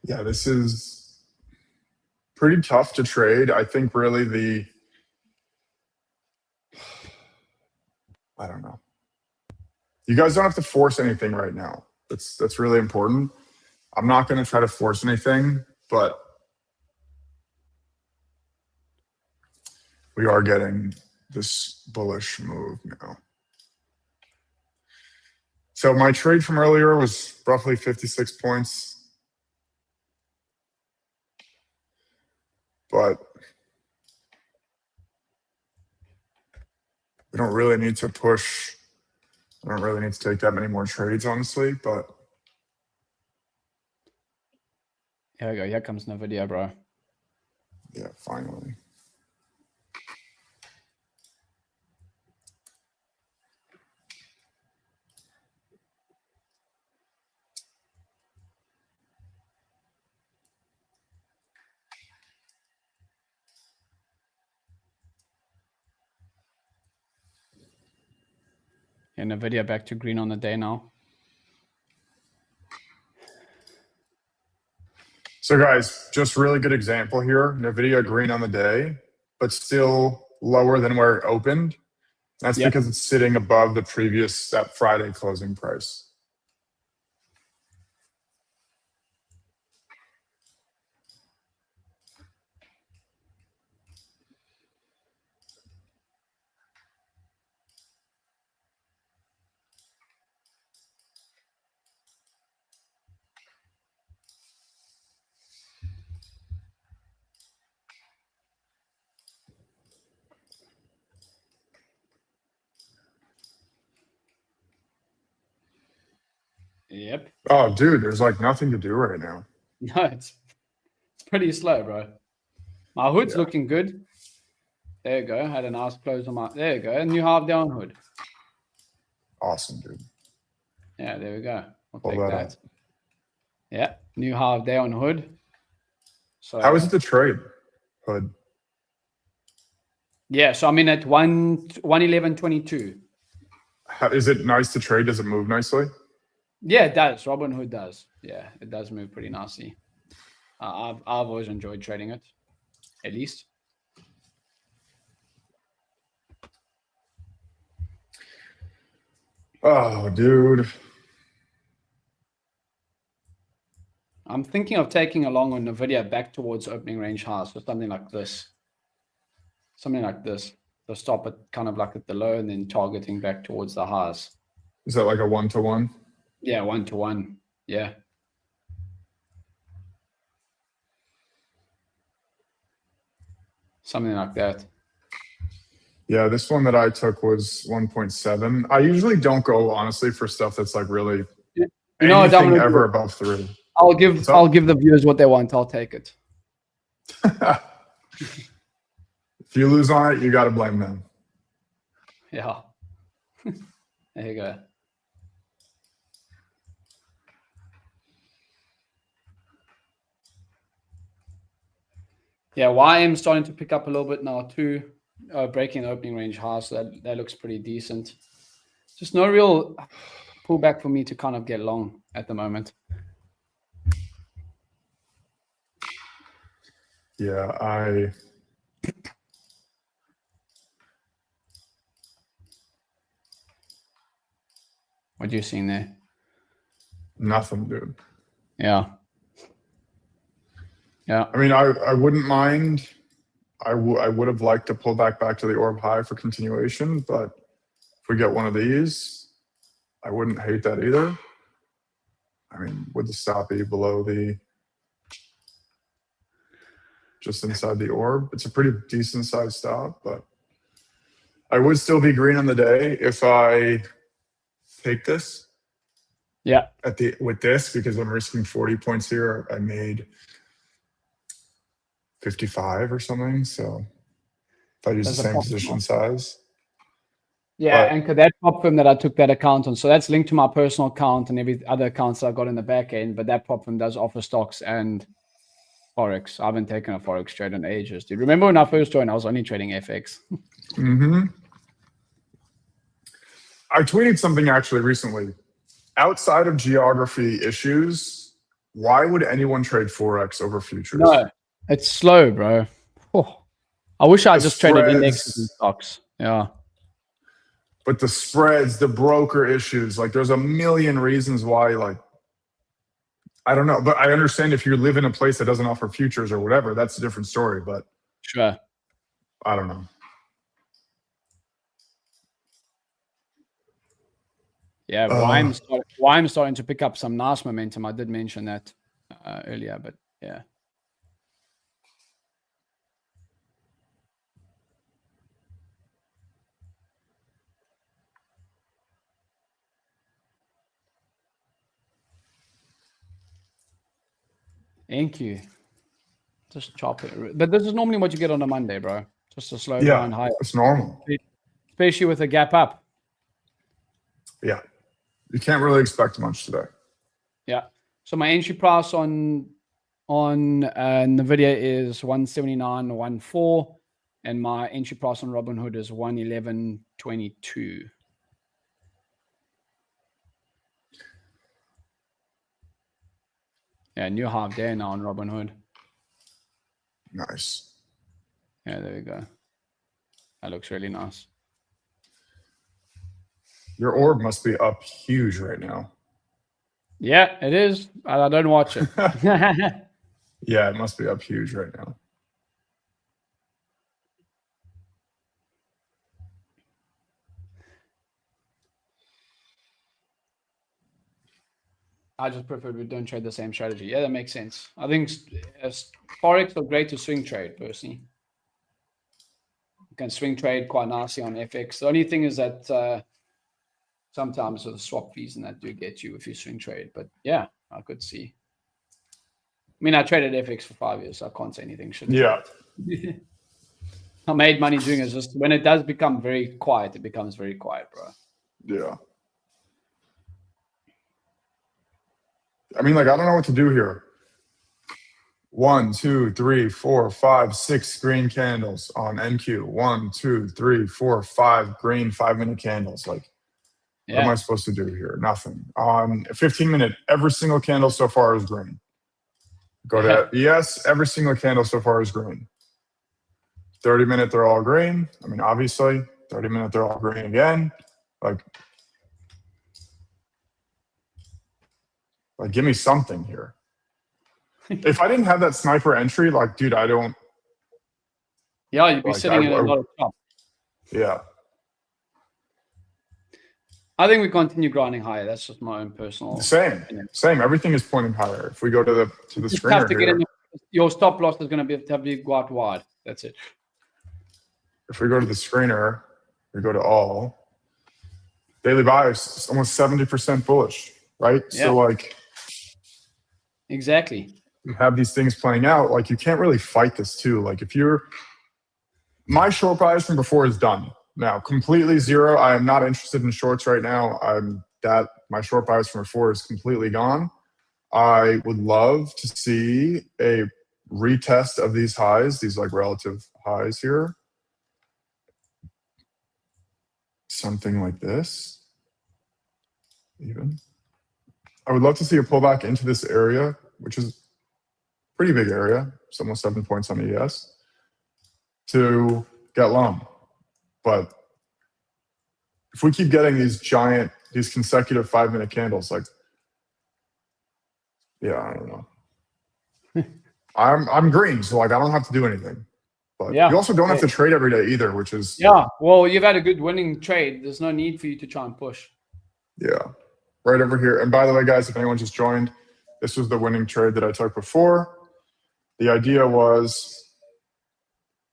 Yeah, this is pretty tough to trade. I think really I don't know. You guys don't have to force anything right now. That's really important. I'm not going to try to force anything, but we are getting this bullish move now. So my trade from earlier was roughly 56 points. But we don't really need to push. I don't really need to take that many more trades, honestly, but. Here we go. Here comes the video, bro. Yeah, finally. And the video back to green on the day now. So guys, just really good example here. NVIDIA green on the day, but still lower than where it opened. That's because it's sitting above the previous that Friday closing price. Yep. Oh, dude, there's like nothing to do right now. No, it's pretty slow, bro. My hood's looking good. There you go. Had a nice close on my. There you go. A new half down hood. Awesome, dude. Yeah, there we go. We'll Pull take that that. up. Yeah, new half down hood. So how is it to trade hood? Yeah, so I'm in at 111.22. Is it nice to trade? Does it move nicely? Yeah, it does. Robinhood does. Yeah, it does move pretty nicely. I've always enjoyed trading it, at least. Oh, dude. I'm thinking of taking a long on NVDA back towards opening range highs, so something like this. Something like this. So stop it kind of like at the low and then targeting back towards the highs. Is that like a 1-to-1? Yeah, 1-to-1. Yeah. Something like that. Yeah, this one that I took was 1.7. I usually don't go, honestly, for stuff that's like really anything ever above 3. I'll give the viewers what they want. I'll take it. If you lose on it, you got to blame them. Yeah. There you go. Yeah, YM starting to pick up a little bit now too, breaking the opening range high, so that looks pretty decent. Just no real pullback for me to kind of get long at the moment. Yeah, What are you seeing there? Nothing, dude. Yeah. Yeah. I mean, I wouldn't mind. I would have liked to pull back to the orb high for continuation, but if we get one of these, I wouldn't hate that either. I mean, would the stop be below the, just inside the orb? It's a pretty decent sized stop, but I would still be green on the day if I take this. Yeah. With this, because I'm risking 40 points here. I made 55 or something. So if I use the same position size. Yeah, and that prop firm that I took that account on, so that's linked to my personal account and every other accounts I've got in the back end, but that prop firm does offer stocks and Forex. I haven't taken a Forex trade in ages, dude. Remember when I first joined, I was only trading FX. I tweeted something actually recently. Outside of geography issues, why would anyone trade Forex over futures? No, it's slow, bro. Oh, I wish I just traded indexes and stocks. Yeah. But the spreads, the broker issues, like there's a million reasons why, like, I don't know. But I understand if you live in a place that doesn't offer futures or whatever, that's a different story. But sure. I don't know. Yeah, YM starting to pick up some nice momentum. I did mention that earlier, but yeah. Thank you. Just chop it. But this is normally what you get on a Monday, bro. Just a slow down high. It's normal. Especially with a gap up. Yeah. You can't really expect much today. Yeah. So my entry price on NVIDIA is 179.14, and my entry price on Robinhood is 111.22. Yeah, new half day now on Robinhood. Nice. Yeah, there we go. That looks really nice. Your orb must be up huge right now. Yeah, it is. I don't watch it. Yeah, it must be up huge right now. I just prefer we don't trade the same strategy. Yeah, that makes sense. I think Forex are great to swing trade, personally. You can swing trade quite nicely on FX. The only thing is that sometimes the swap fees and that do get you if you swing trade. But yeah, I could see. I mean, I traded FX for 5 years, so I can't say anything. Yeah. I made money doing it. Just when it does become very quiet, it becomes very quiet, bro. Yeah. I mean, like, I don't know what to do here. 1, 2, 3, 4, 5, 6 green candles on NQ. 1, 2, 3, 4, 5 green 5-minute candles. Like, what am I supposed to do here? Nothing. On 15-minute, every single candle so far is green. Go to ES, every single candle so far is green. 30-minute, they're all green. I mean, obviously. 30-minute, they're all green again. Like, give me something here. If I didn't have that sniper entry, like, dude, I don't. Yeah, you'd be sitting in a lot of top. Yeah. I think we continue grinding higher. That's just my own personal. Same. Everything is pointing higher. If we go to the screener here, your stop loss is going to have to be quite wide. That's it. If we go to the screener, we go to all. Daily bias, almost 70% bullish, right? Yeah. So, like. Exactly. You have these things playing out. Like, you can't really fight this too. Like, if you're. My short bias from before is done. Now, completely zero. I am not interested in shorts right now. My short bias from before is completely gone. I would love to see a retest of these highs, these like relative highs here. Something like this. Even. I would love to see a pullback into this area, which is a pretty big area. It's almost 7 points on ES to get long. But if we keep getting these consecutive 5-minute candles, like, yeah, I don't know. I'm green, so like I don't have to do anything. But you also don't have to trade every day either, which is well, you've had a good winning trade. There's no need for you to try and push. Yeah. Right over here. And by the way, guys, if anyone just joined, this was the winning trade that I took before. The idea was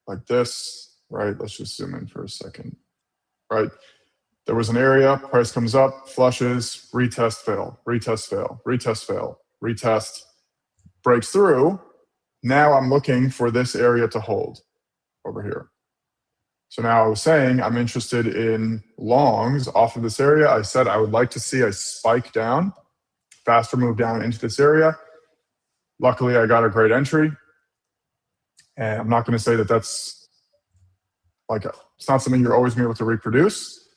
like this, right? Let's just zoom in for a second. Right? There was an area, price comes up, flushes, retest, fail, retest, fail, retest, fail, retest, breaks through. Now I'm looking for this area to hold over here. So now I was saying I'm interested in longs off of this area. I said I would like to see a spike down, faster move down into this area. Luckily, I got a great entry. And I'm not going to say that that's like, it's not something you're always going to be able to reproduce,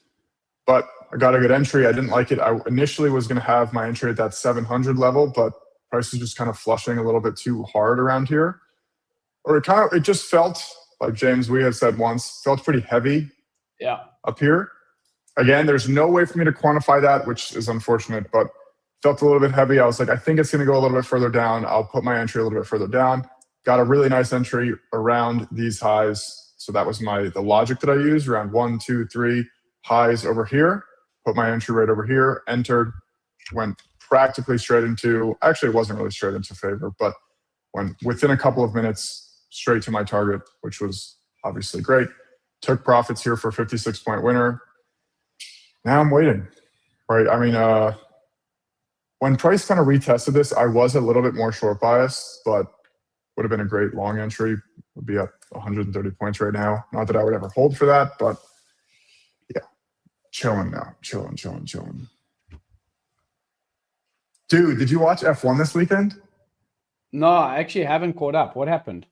but I got a good entry. I didn't like it. I initially was going to have my entry at that 700 level, but price is just kind of flushing a little bit too hard around here. Or it just felt, like James, we had said once, felt pretty heavy up here. Again, there's no way for me to quantify that, which is unfortunate, but felt a little bit heavy. I was like, I think it's going to go a little bit further down. I'll put my entry a little bit further down. Got a really nice entry around these highs. So that was the logic that I used, around 1, 2, 3 highs over here. Put my entry right over here, entered, went practically straight into, actually it wasn't really straight into favor, but went within a couple of minutes straight to my target, which was obviously great. Took profits here for a 56-point winner. Now I'm waiting, right? I mean, when price kind of retested this, I was a little bit more short biased, but would have been a great long entry. Would be at 130 points right now. Not that I would ever hold for that, but yeah, chilling now, chilling. Dude, did you watch F1 this weekend? No, I actually haven't caught up. What happened?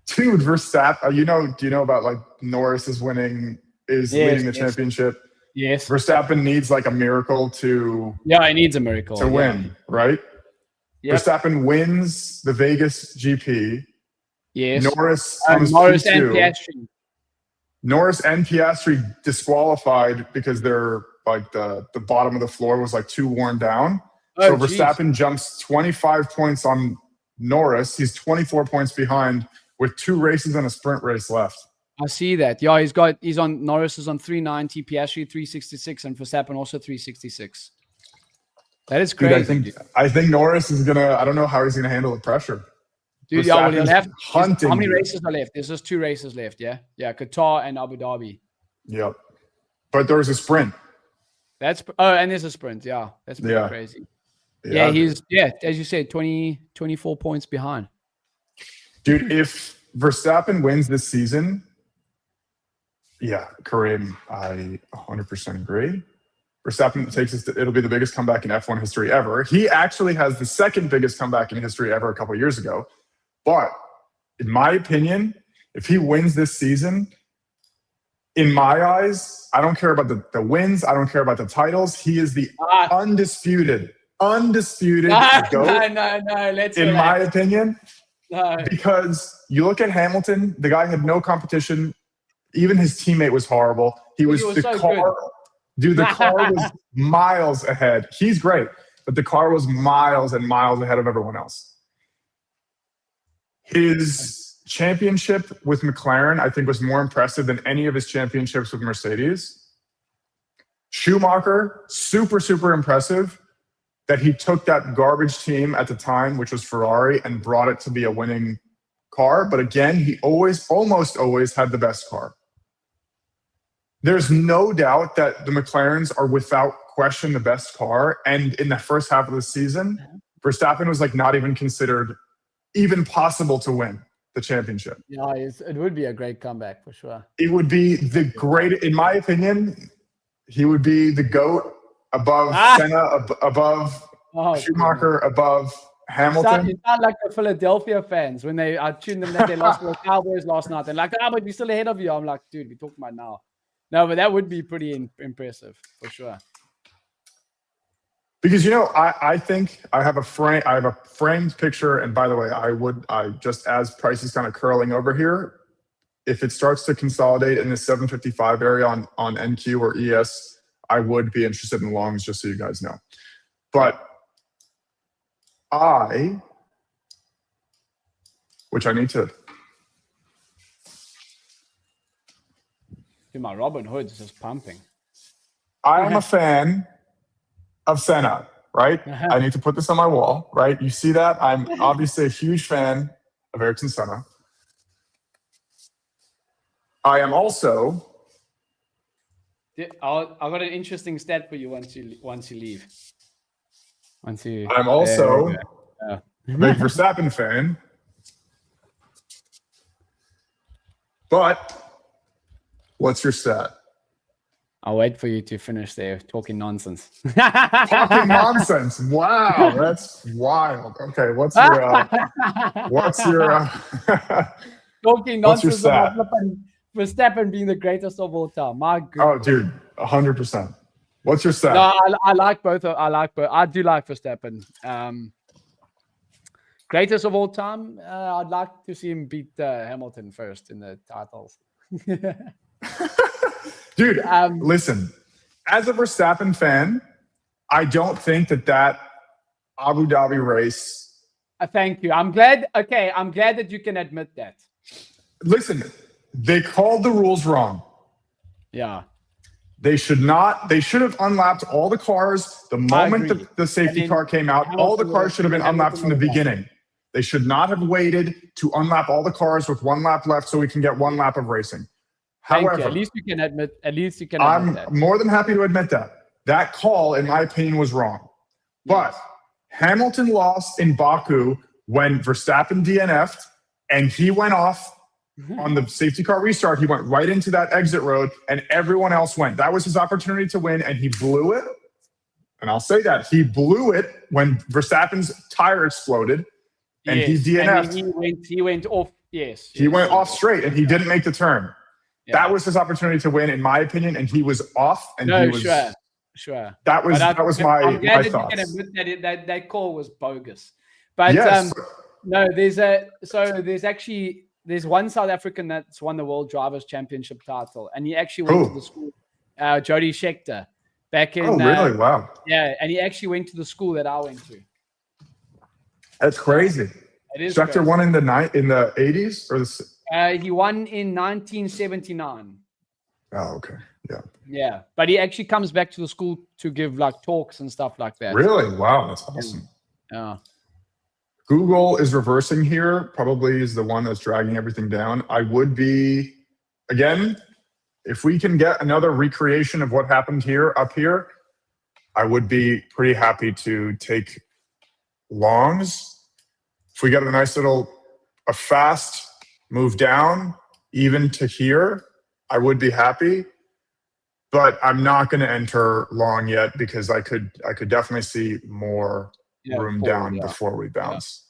Dude, Verstappen, do you know about like Norris is winning, leading the championship? Yes. Verstappen needs like a miracle to. Yeah, he needs a miracle to win, right? Yep. Verstappen wins the Vegas GP, Yes. Norris on his Norris and P2. Piastri. Norris and Piastri disqualified because they're like the bottom of the floor was like too worn down. So Verstappen jumps 25 points on Norris. He's 24 points behind with 2 races and a sprint race left. I see that. Yeah, Norris is on 390, Piastri 366, and Verstappen also 366. That is crazy. Dude, I think Norris is gonna. I don't know how he's gonna handle the pressure. Dude, yeah, well, he'll have hunting. How many races are left? There's just 2 races left. Yeah, Qatar and Abu Dhabi. Yep, but there's a sprint. And there's a sprint. Yeah, that's pretty crazy. Yeah, he's as you said, 24 points behind. Dude, if Verstappen wins this season, Kareem, I 100% agree. Verstappen takes us. It'll be the biggest comeback in F1 history ever. He actually has the second biggest comeback in history ever a couple years ago. But in my opinion, if he wins this season, in my eyes, I don't care about the wins. I don't care about the titles. He is the undisputed GOAT. No. In my opinion, because you look at Hamilton, the guy had no competition. Even his teammate was horrible. He was the so car. Good. Dude, the car was miles ahead. He's great, but the car was miles and miles ahead of everyone else. His championship with McLaren, I think, was more impressive than any of his championships with Mercedes. Schumacher, super, super impressive that he took that garbage team at the time, which was Ferrari, and brought it to be a winning car. But again, he almost always had the best car. There's no doubt that the McLarens are without question the best car. And in the first half of the season, Verstappen was like not even considered even possible to win the championship. Yeah, it would be a great comeback for sure. It would be the great, in my opinion, he would be the GOAT above Senna, above Schumacher, above Hamilton. You sound like the Philadelphia fans when I tuned them that they lost to the Cowboys last night. They're like, but we're still ahead of you. I'm like, dude, we're talking about now. No, but that would be pretty impressive for sure. Because I think I have a framed picture, and by the way, I just as price is kind of curling over here, if it starts to consolidate in the 755 area on NQ or ES, I would be interested in longs, just so you guys know. But which I need to. Dude, my Robin Hood's just pumping. I am a fan of Senna, right? I need to put this on my wall, right? You see that? I'm obviously a huge fan of Ayrton Senna. I am also. I've got an interesting stat for you once you leave. I'm also a big Verstappen fan, but. What's your stat? I'll wait for you to finish there talking nonsense. Talking nonsense. Wow, that's wild. Okay, what's your talking nonsense about Verstappen being the greatest of all time? My goodness. Oh, dude, 100%. What's your stat? No, I like both. I do like Verstappen. Greatest of all time. I'd like to see him beat Hamilton first in the titles. Dude, listen, as a Verstappen fan, I don't think that Abu Dhabi race. Thank you. I'm glad that you can admit that. Listen, they called the rules wrong. Yeah. They should have unlapped all the cars the moment the safety car came out. All the cars should have been unlapped from the beginning. They should not have waited to unlap all the cars with 1 lap left so we can get 1 lap of racing. However, at least you can admit. I'm more than happy to admit that call, in my opinion, was wrong. But Hamilton lost in Baku when Verstappen DNF'd, and he went off on the safety car restart. He went right into that exit road, and everyone else went. That was his opportunity to win, and he blew it. And I'll say that he blew it when Verstappen's tire exploded, and he DNF'd. And he went off. Yes, he went off straight, and he didn't make the turn. Yeah. That was his opportunity to win, in my opinion, and he was off. And he was sure. That was my thoughts. You can admit that call was bogus. But yes, No, there's one South African that's won the World Drivers' Championship title, and he actually went to the school, Jody Scheckter, back in. Oh, really? Wow. Yeah, and he actually went to the school that I went to. That's crazy. It is. Scheckter won in the 80s or the. He won in 1979. Oh, okay. Yeah. Yeah, but he actually comes back to the school to give like talks and stuff like that. Really? Wow, that's awesome. Yeah. Google is reversing here. Probably is the one that's dragging everything down. I would be, again, if we can get another recreation of what happened here up here, I would be pretty happy to take longs. If we get a nice little, a fast move down, even to here, I would be happy. But I'm not going to enter long yet because I could definitely see more room down before we bounce.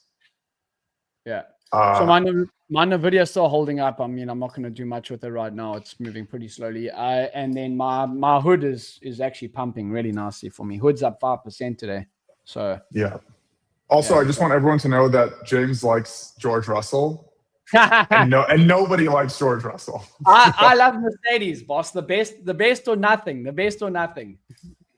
Yeah. So my NVIDIA is still holding up. I mean, I'm not going to do much with it right now. It's moving pretty slowly. And then my hood is actually pumping really nicely for me. Hood's up 5% today. So yeah. Also, I just want everyone to know that James likes George Russell. and nobody likes George Russell. I love Mercedes, boss. The best or nothing. The best or nothing.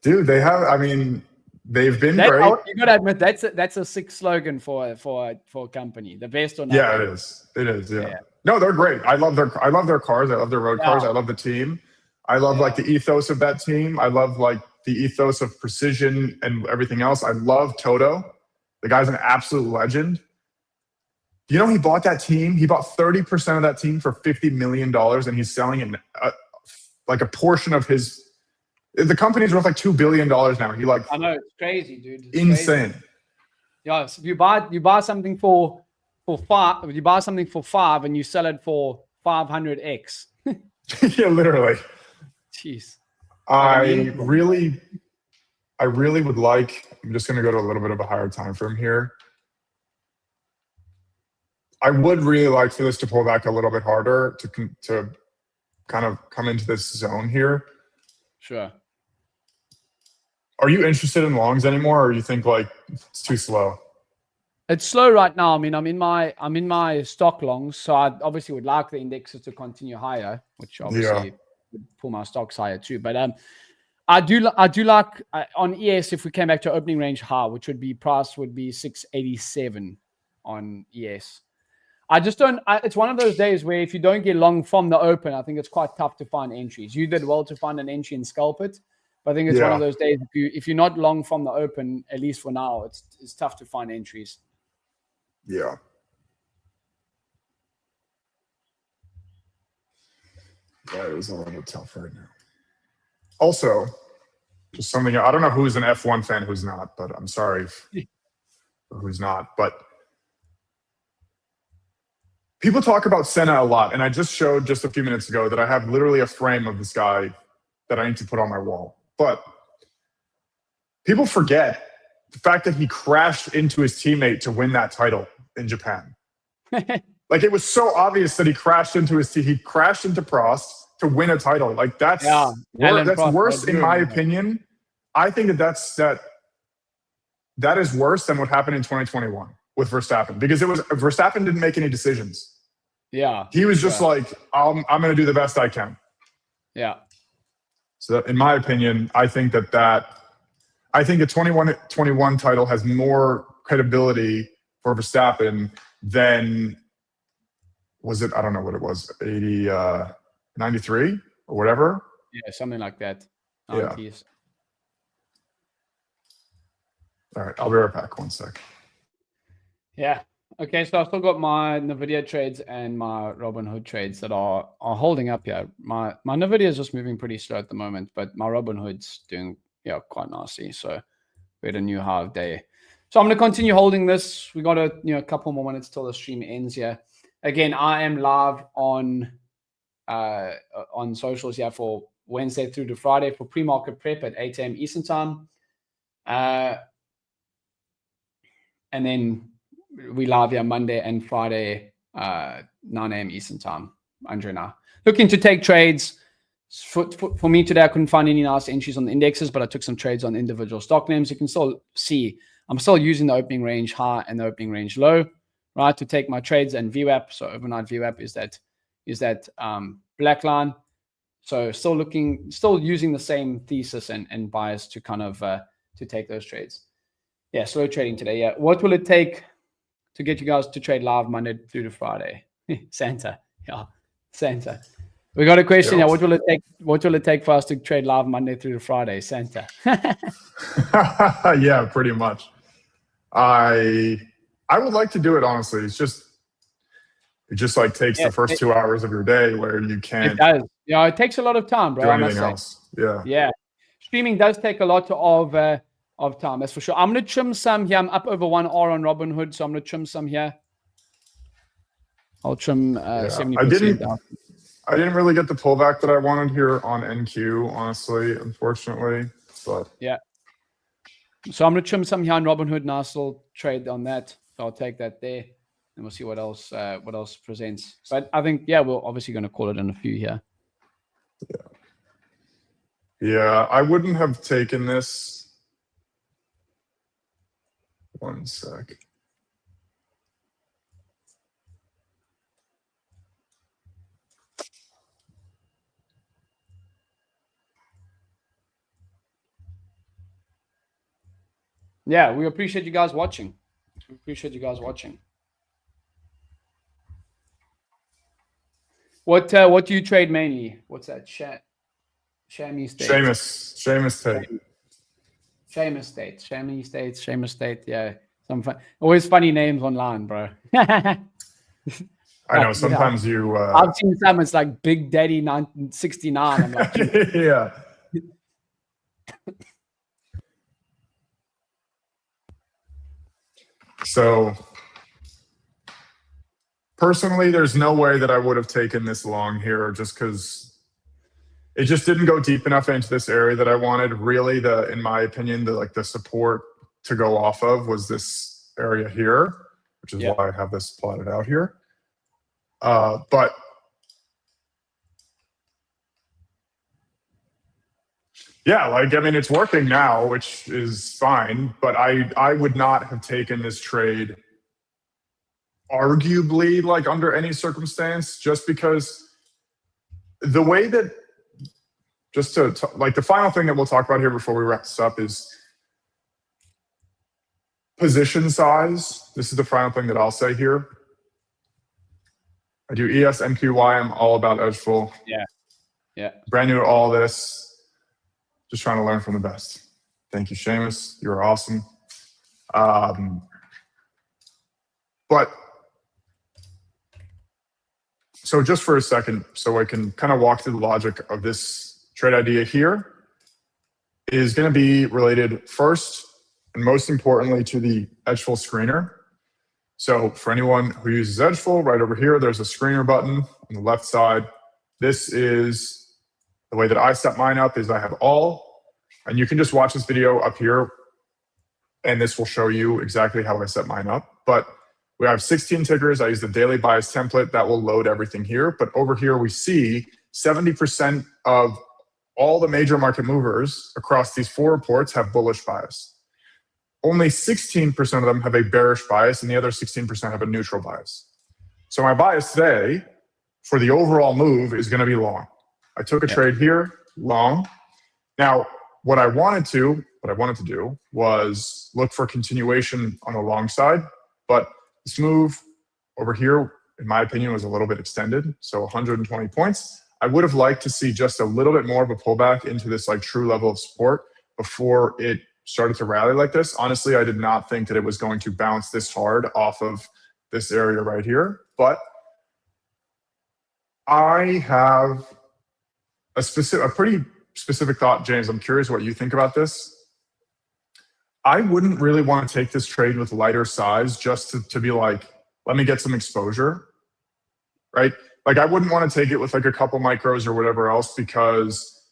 Dude, they have. I mean, they've been great. You gotta admit that's a sick slogan for a company. The best or nothing. Yeah, it is. It is. Yeah. No, they're great. I love their cars. I love their road cars. I love the team. I love like the ethos of that team. I love like the ethos of precision and everything else. I love Toto. The guy's an absolute legend. You know, he bought that team. He bought 30% of that team for $50 million, and he's selling it like a portion of his. The company's worth like $2 billion now. I know, it's crazy, dude. It's insane. Crazy. Yeah, so you buy something for $5. You buy something for $5 and you sell it for 500x. Yeah, literally. Jeez. I really would like. I'm just going to go to a little bit of a higher time frame here. I would really like for this to pull back a little bit harder to kind of come into this zone here. Sure. Are you interested in longs anymore, or you think like it's too slow? It's slow right now. I mean, I'm in my stock longs, so I obviously would like the indexes to continue higher, which obviously would pull my stocks higher too. But I do like on ES, if we came back to opening range high, which would be price would be 687 on ES. I just don't. It's one of those days where if you don't get long from the open, I think it's quite tough to find entries. You did well to find an entry and scalp it, but I think it's one of those days if you're not long from the open, at least for now, it's tough to find entries. Yeah. That is a little tough right now. Also, just something I don't know who's an F1 fan, who's not, but I'm sorry who's not, but. People talk about Senna a lot, and I just showed just a few minutes ago that I have literally a frame of this guy that I need to put on my wall. But people forget the fact that he crashed into his teammate to win that title in Japan. Like, it was so obvious that he crashed into Prost to win a title. Like, that's worse in my opinion. I think that is worse than what happened in 2021 with Verstappen, because Verstappen didn't make any decisions. Yeah. He was just like, I'm going to do the best I can. Yeah. So in my opinion, I think the 21 title has more credibility for Verstappen than, was it, I don't know what it was, 93 or whatever? Yeah, something like that. 90s. Yeah. All right, I'll be right back. 1 sec. Yeah. Okay, so I've still got my NVIDIA trades and my Robinhood trades that are holding up here. My NVIDIA is just moving pretty slow at the moment, but my Robinhood's doing quite nicely. So we had a new high of day. So I'm going to continue holding this. We got a couple more minutes till the stream ends here. Again, I am live on socials here for Wednesday through to Friday for pre-market prep at 8 a.m. Eastern time. And then we live here Monday and Friday, 9 a.m. Eastern time. André and I looking to take trades. For me today, I couldn't find any nice entries on the indexes, but I took some trades on individual stock names. You can still see I'm still using the opening range high and the opening range low right, to take my trades, and VWAP. So overnight VWAP is that black line. So still using the same thesis and bias to kind of to take those trades. Yeah, slow trading today. Yeah, what will it take to get you guys to trade live Monday through to Friday? Santa, yeah, Santa. We got a question. Yeah, what will it take? What will it take for us to trade live Monday through to Friday, Santa? Yeah, pretty much. I would like to do it honestly. It just like takes the first 2 hours of your day where you can't. It does. Yeah, it takes a lot of time, bro. Do anything else. Yeah. Yeah. Streaming does take a lot of time, that's for sure. I'm going to trim some here. I'm up over 1 hour on Robinhood, so I'm going to trim some here. I'll trim 70% down. I didn't really get the pullback that I wanted here on NQ, honestly, unfortunately. But yeah. So I'm going to trim some here on Robinhood. Nice little trade on that. So I'll take that there, and we'll see what else presents. But I think, yeah, we're obviously going to call it in a few here. Yeah, I wouldn't have taken this. One sec. Yeah, we appreciate you guys watching. What do you trade mainly? What's that? Chamois State. Chamois State. Yeah, always funny names online, bro. I know. Sometimes I've seen some. It's like Big Daddy 969. I'm like, yeah. So personally, there's no way that I would have taken this long here, just because it just didn't go deep enough into this area that I wanted. Really, in my opinion, the support to go off of was this area here, which is why I have this plotted out here. But yeah, like, I mean, it's working now, which is fine, but I would not have taken this trade arguably, like, under any circumstance, just because the way that, just to like, the final thing that we'll talk about here before we wrap this up is position size. This is the final thing that I'll say here. I do ES, NQY. I'm all about edgeful. Yeah. Brand new to all this. Just trying to learn from the best. Thank you, Seamus. You're awesome. But so just for a second, so I can kind of walk through the logic of this trade idea here, is going to be related first and most importantly to the edgeful screener. So for anyone who uses edgeful, right over here, there's a screener button on the left side. This is the way that I set mine up, is I have all, and you can just watch this video up here, and this will show you exactly how I set mine up. But we have 16 tickers. I use the daily bias template that will load everything here. But over here, we see 70% of all the major market movers across these 4 reports have bullish bias. Only 16% of them have a bearish bias, and the other 16% have a neutral bias. So my bias today for the overall move is going to be long. I took a trade here, long. Now, what I wanted to do was look for continuation on the long side, but this move over here, in my opinion, was a little bit extended. So 120 points. I would have liked to see just a little bit more of a pullback into this like true level of support before it started to rally like this. Honestly, I did not think that it was going to bounce this hard off of this area right here, but I have a pretty specific thought, James. I'm curious what you think about this. I wouldn't really want to take this trade with lighter size just to be like, let me get some exposure, right? Like, I wouldn't want to take it with like a couple micros or whatever else, because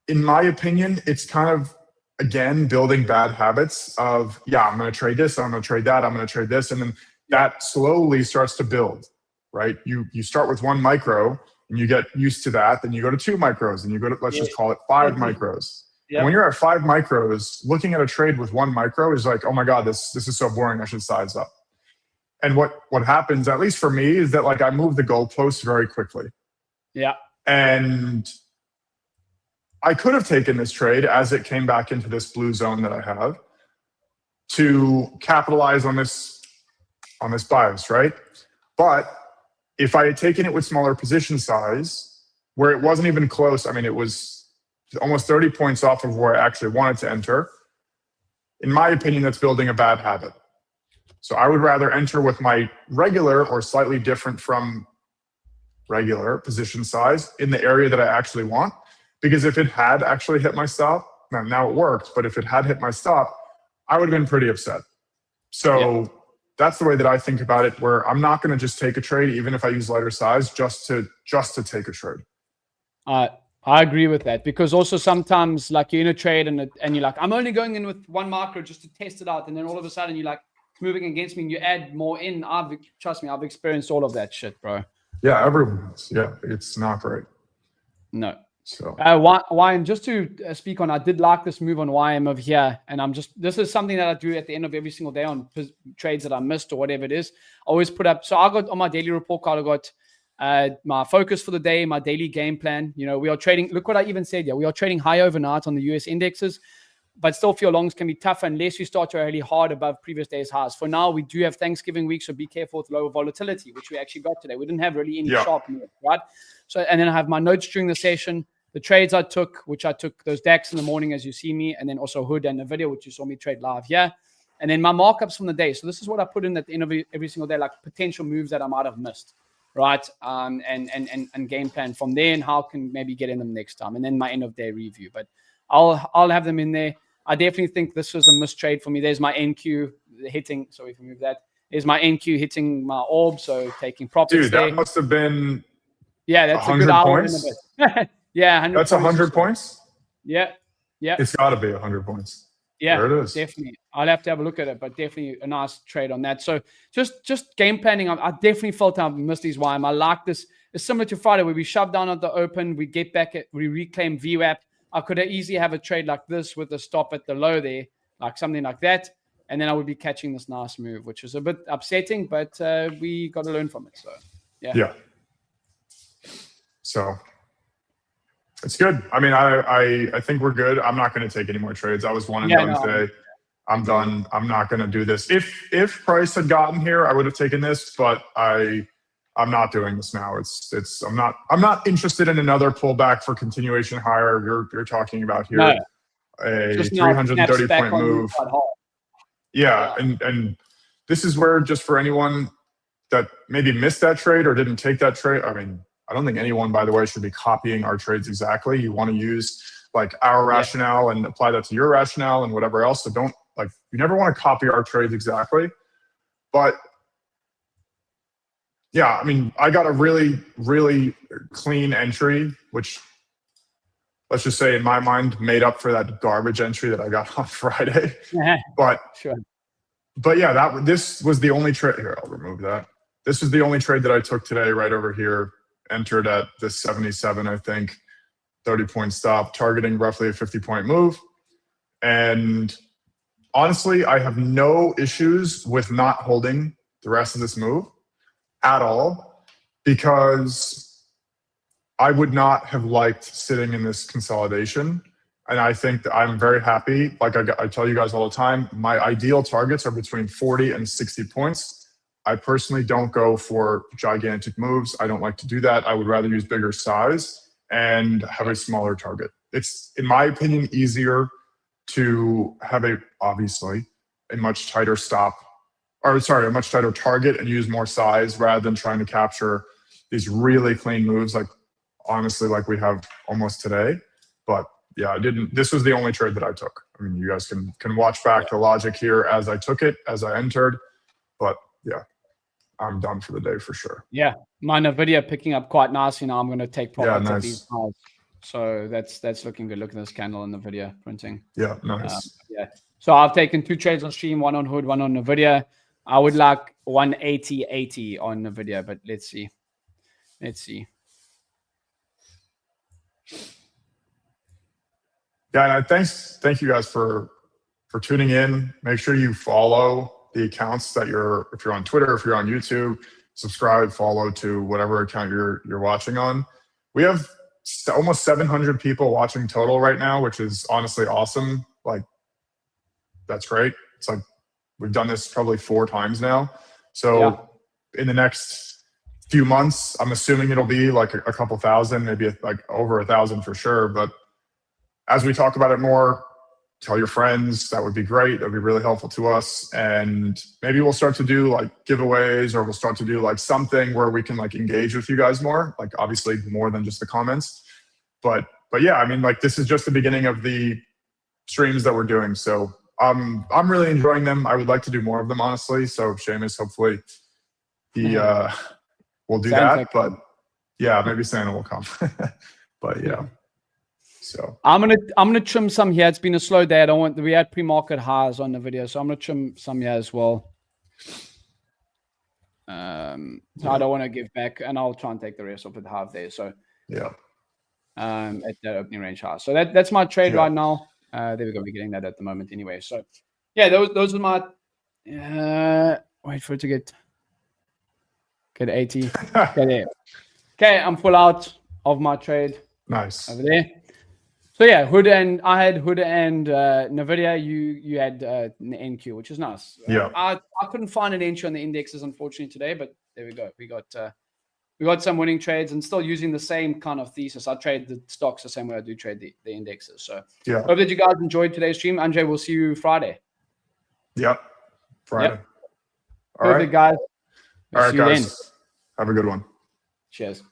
in my opinion, it's kind of, again, building bad habits of, yeah, I'm going to trade this, I'm going to trade that, I'm going to trade this. And then that slowly starts to build, right? You start with 1 micro and you get used to that. Then you go to 2 micros and you go to, let's just call it 5 micros. Yep. And when you're at 5 micros, looking at a trade with 1 micro is like, oh my God, this is so boring, I should size up. And what happens, at least for me, is that like I move the goalposts very quickly. Yeah. And I could have taken this trade as it came back into this blue zone that I have to capitalize on this bias, right? But if I had taken it with smaller position size, where it wasn't even close, I mean, it was almost 30 points off of where I actually wanted to enter. In my opinion, that's building a bad habit. So I would rather enter with my regular or slightly different from regular position size in the area that I actually want. Because if it had actually hit my stop, now it worked, but if it had hit my stop, I would have been pretty upset. So that's the way that I think about it, where I'm not going to just take a trade, even if I use lighter size, just to take a trade. I agree with that, because also sometimes like you're in a trade and you're like, I'm only going in with one marker just to test it out. And then all of a sudden you're like, it's moving against me and you add more in. Trust me, I've experienced all of that shit, bro. Yeah, everyone has. Yeah, it's not great. No. So Wyan, just to speak on, I did like this move on YM over here, and this is something that I do at the end of every single day on trades that I missed or whatever it is. I always put up, so I got on my daily report card, I got my focus for the day, my daily game plan. You know, we are trading, look what I even said here, we are trading high overnight on the US indexes, but still feel longs can be tougher unless you start to rally hard above previous day's highs. For now, we do have Thanksgiving week, so be careful with lower volatility, which we actually got today. We didn't have really any sharp moves, right? So, and then I have my notes during the session, the trades I took, which I took those DAX in the morning as you see me, and then also Hood and NVDA, which you saw me trade live here. And then my markups from the day. So this is what I put in at the end of every single day, like potential moves that I might have missed, right? And game plan from there and how can maybe get in them next time. And then my end of day review. But I'll have them in there. I definitely think this was a missed trade for me. There's my NQ hitting. So if we move that, there's my NQ hitting my orb. So taking profits. Dude, that must have been that's a good hour in a bit. Yeah, 100 that's 100 points. Yeah. It's got to be 100 points. Yeah, there it is. Definitely. I'll have to have a look at it, but definitely a nice trade on that. So just game planning. I definitely felt I missed these YM. I like this. It's similar to Friday where we shove down at the open, we get back, we reclaim VWAP. I could easily have a trade like this with a stop at the low there, like something like that, and then I would be catching this nice move, which is a bit upsetting, but we got to learn from it. So yeah. So. It's good. I mean, I think we're good. I'm not going to take any more trades. I was one and done today. I'm done. I'm not going to do this. If price had gotten here, I would have taken this, but I'm not doing this now. I'm not interested in another pullback for continuation higher. You're talking about here a 330 point move. Yeah, and this is where, just for anyone that maybe missed that trade or didn't take that trade, I mean, I don't think anyone, by the way, should be copying our trades exactly. You want to use like our rationale and apply that to your rationale and whatever else. So don't, like, you never want to copy our trades exactly. But yeah, I mean, I got a really, really clean entry, which, let's just say in my mind, made up for that garbage entry that I got on Friday. But yeah, this was the only trade. Here, I'll remove that. This was the only trade that I took today, right over here. Entered at this 77, I think, 30-point stop, targeting roughly a 50-point move. And honestly, I have no issues with not holding the rest of this move at all, because I would not have liked sitting in this consolidation. And I think that I'm very happy. Like I tell you guys all the time, my ideal targets are between 40 and 60 points. I personally don't go for gigantic moves. I don't like to do that. I would rather use bigger size and have a smaller target. It's, in my opinion, easier to have obviously a much tighter a much tighter target and use more size rather than trying to capture these really clean moves, like honestly, like we have almost today. But yeah, this was the only trade that I took. I mean, you guys can watch back the logic here as I took it, as I entered. But yeah, I'm done for the day for sure. Yeah, my NVIDIA picking up quite nicely now. I'm going to take profits at these highs. So that's looking good. Look at this candle in NVIDIA printing. Yeah, nice. So I've taken 2 trades on stream, one on Hood, one on NVIDIA. I would like 180.80 on NVIDIA, but let's see. Yeah, and thank you guys for tuning in. Make sure you follow the accounts that if you're on Twitter, if you're on YouTube, subscribe, follow to whatever account you're watching on. We have almost 700 people watching total right now, which is honestly awesome. Like, that's great. It's like we've done this probably 4 times now. So in the next few months, I'm assuming it'll be like a couple thousand, maybe like over 1,000 for sure. But as we talk about it more, tell your friends. That would be great. That would be really helpful to us. And maybe we'll start to do like giveaways, or we'll start to do like something where we can like engage with you guys more, like obviously more than just the comments. But yeah, I mean, like this is just the beginning of the streams that we're doing. So I'm really enjoying them. I would like to do more of them, honestly. So Seamus, hopefully he will do that. But yeah, maybe Santa will come. But yeah. So I'm gonna trim some here. It's been a slow day. We had pre-market highs on the video, so I'm gonna trim some here as well. So I don't want to give back, and I'll try and take the rest of it half day. So yeah. At the opening range high. So that's my trade right now. There we go. We're getting that at the moment anyway. So yeah, those are my wait for it to get 80. Okay, there. Okay, I'm full out of my trade. Nice. Over there. So yeah, I had Hood and NVDA. You had NQ, which is nice. Yeah. I couldn't find an entry on the indexes, unfortunately, today, but there we go. We got some winning trades, and still using the same kind of thesis. I trade the stocks the same way I do trade the indexes. So yeah, hope that you guys enjoyed today's stream. André, we'll see you Friday. Yep. Friday. Yep. Perfect, guys. All right, guys. Have a good one. Cheers.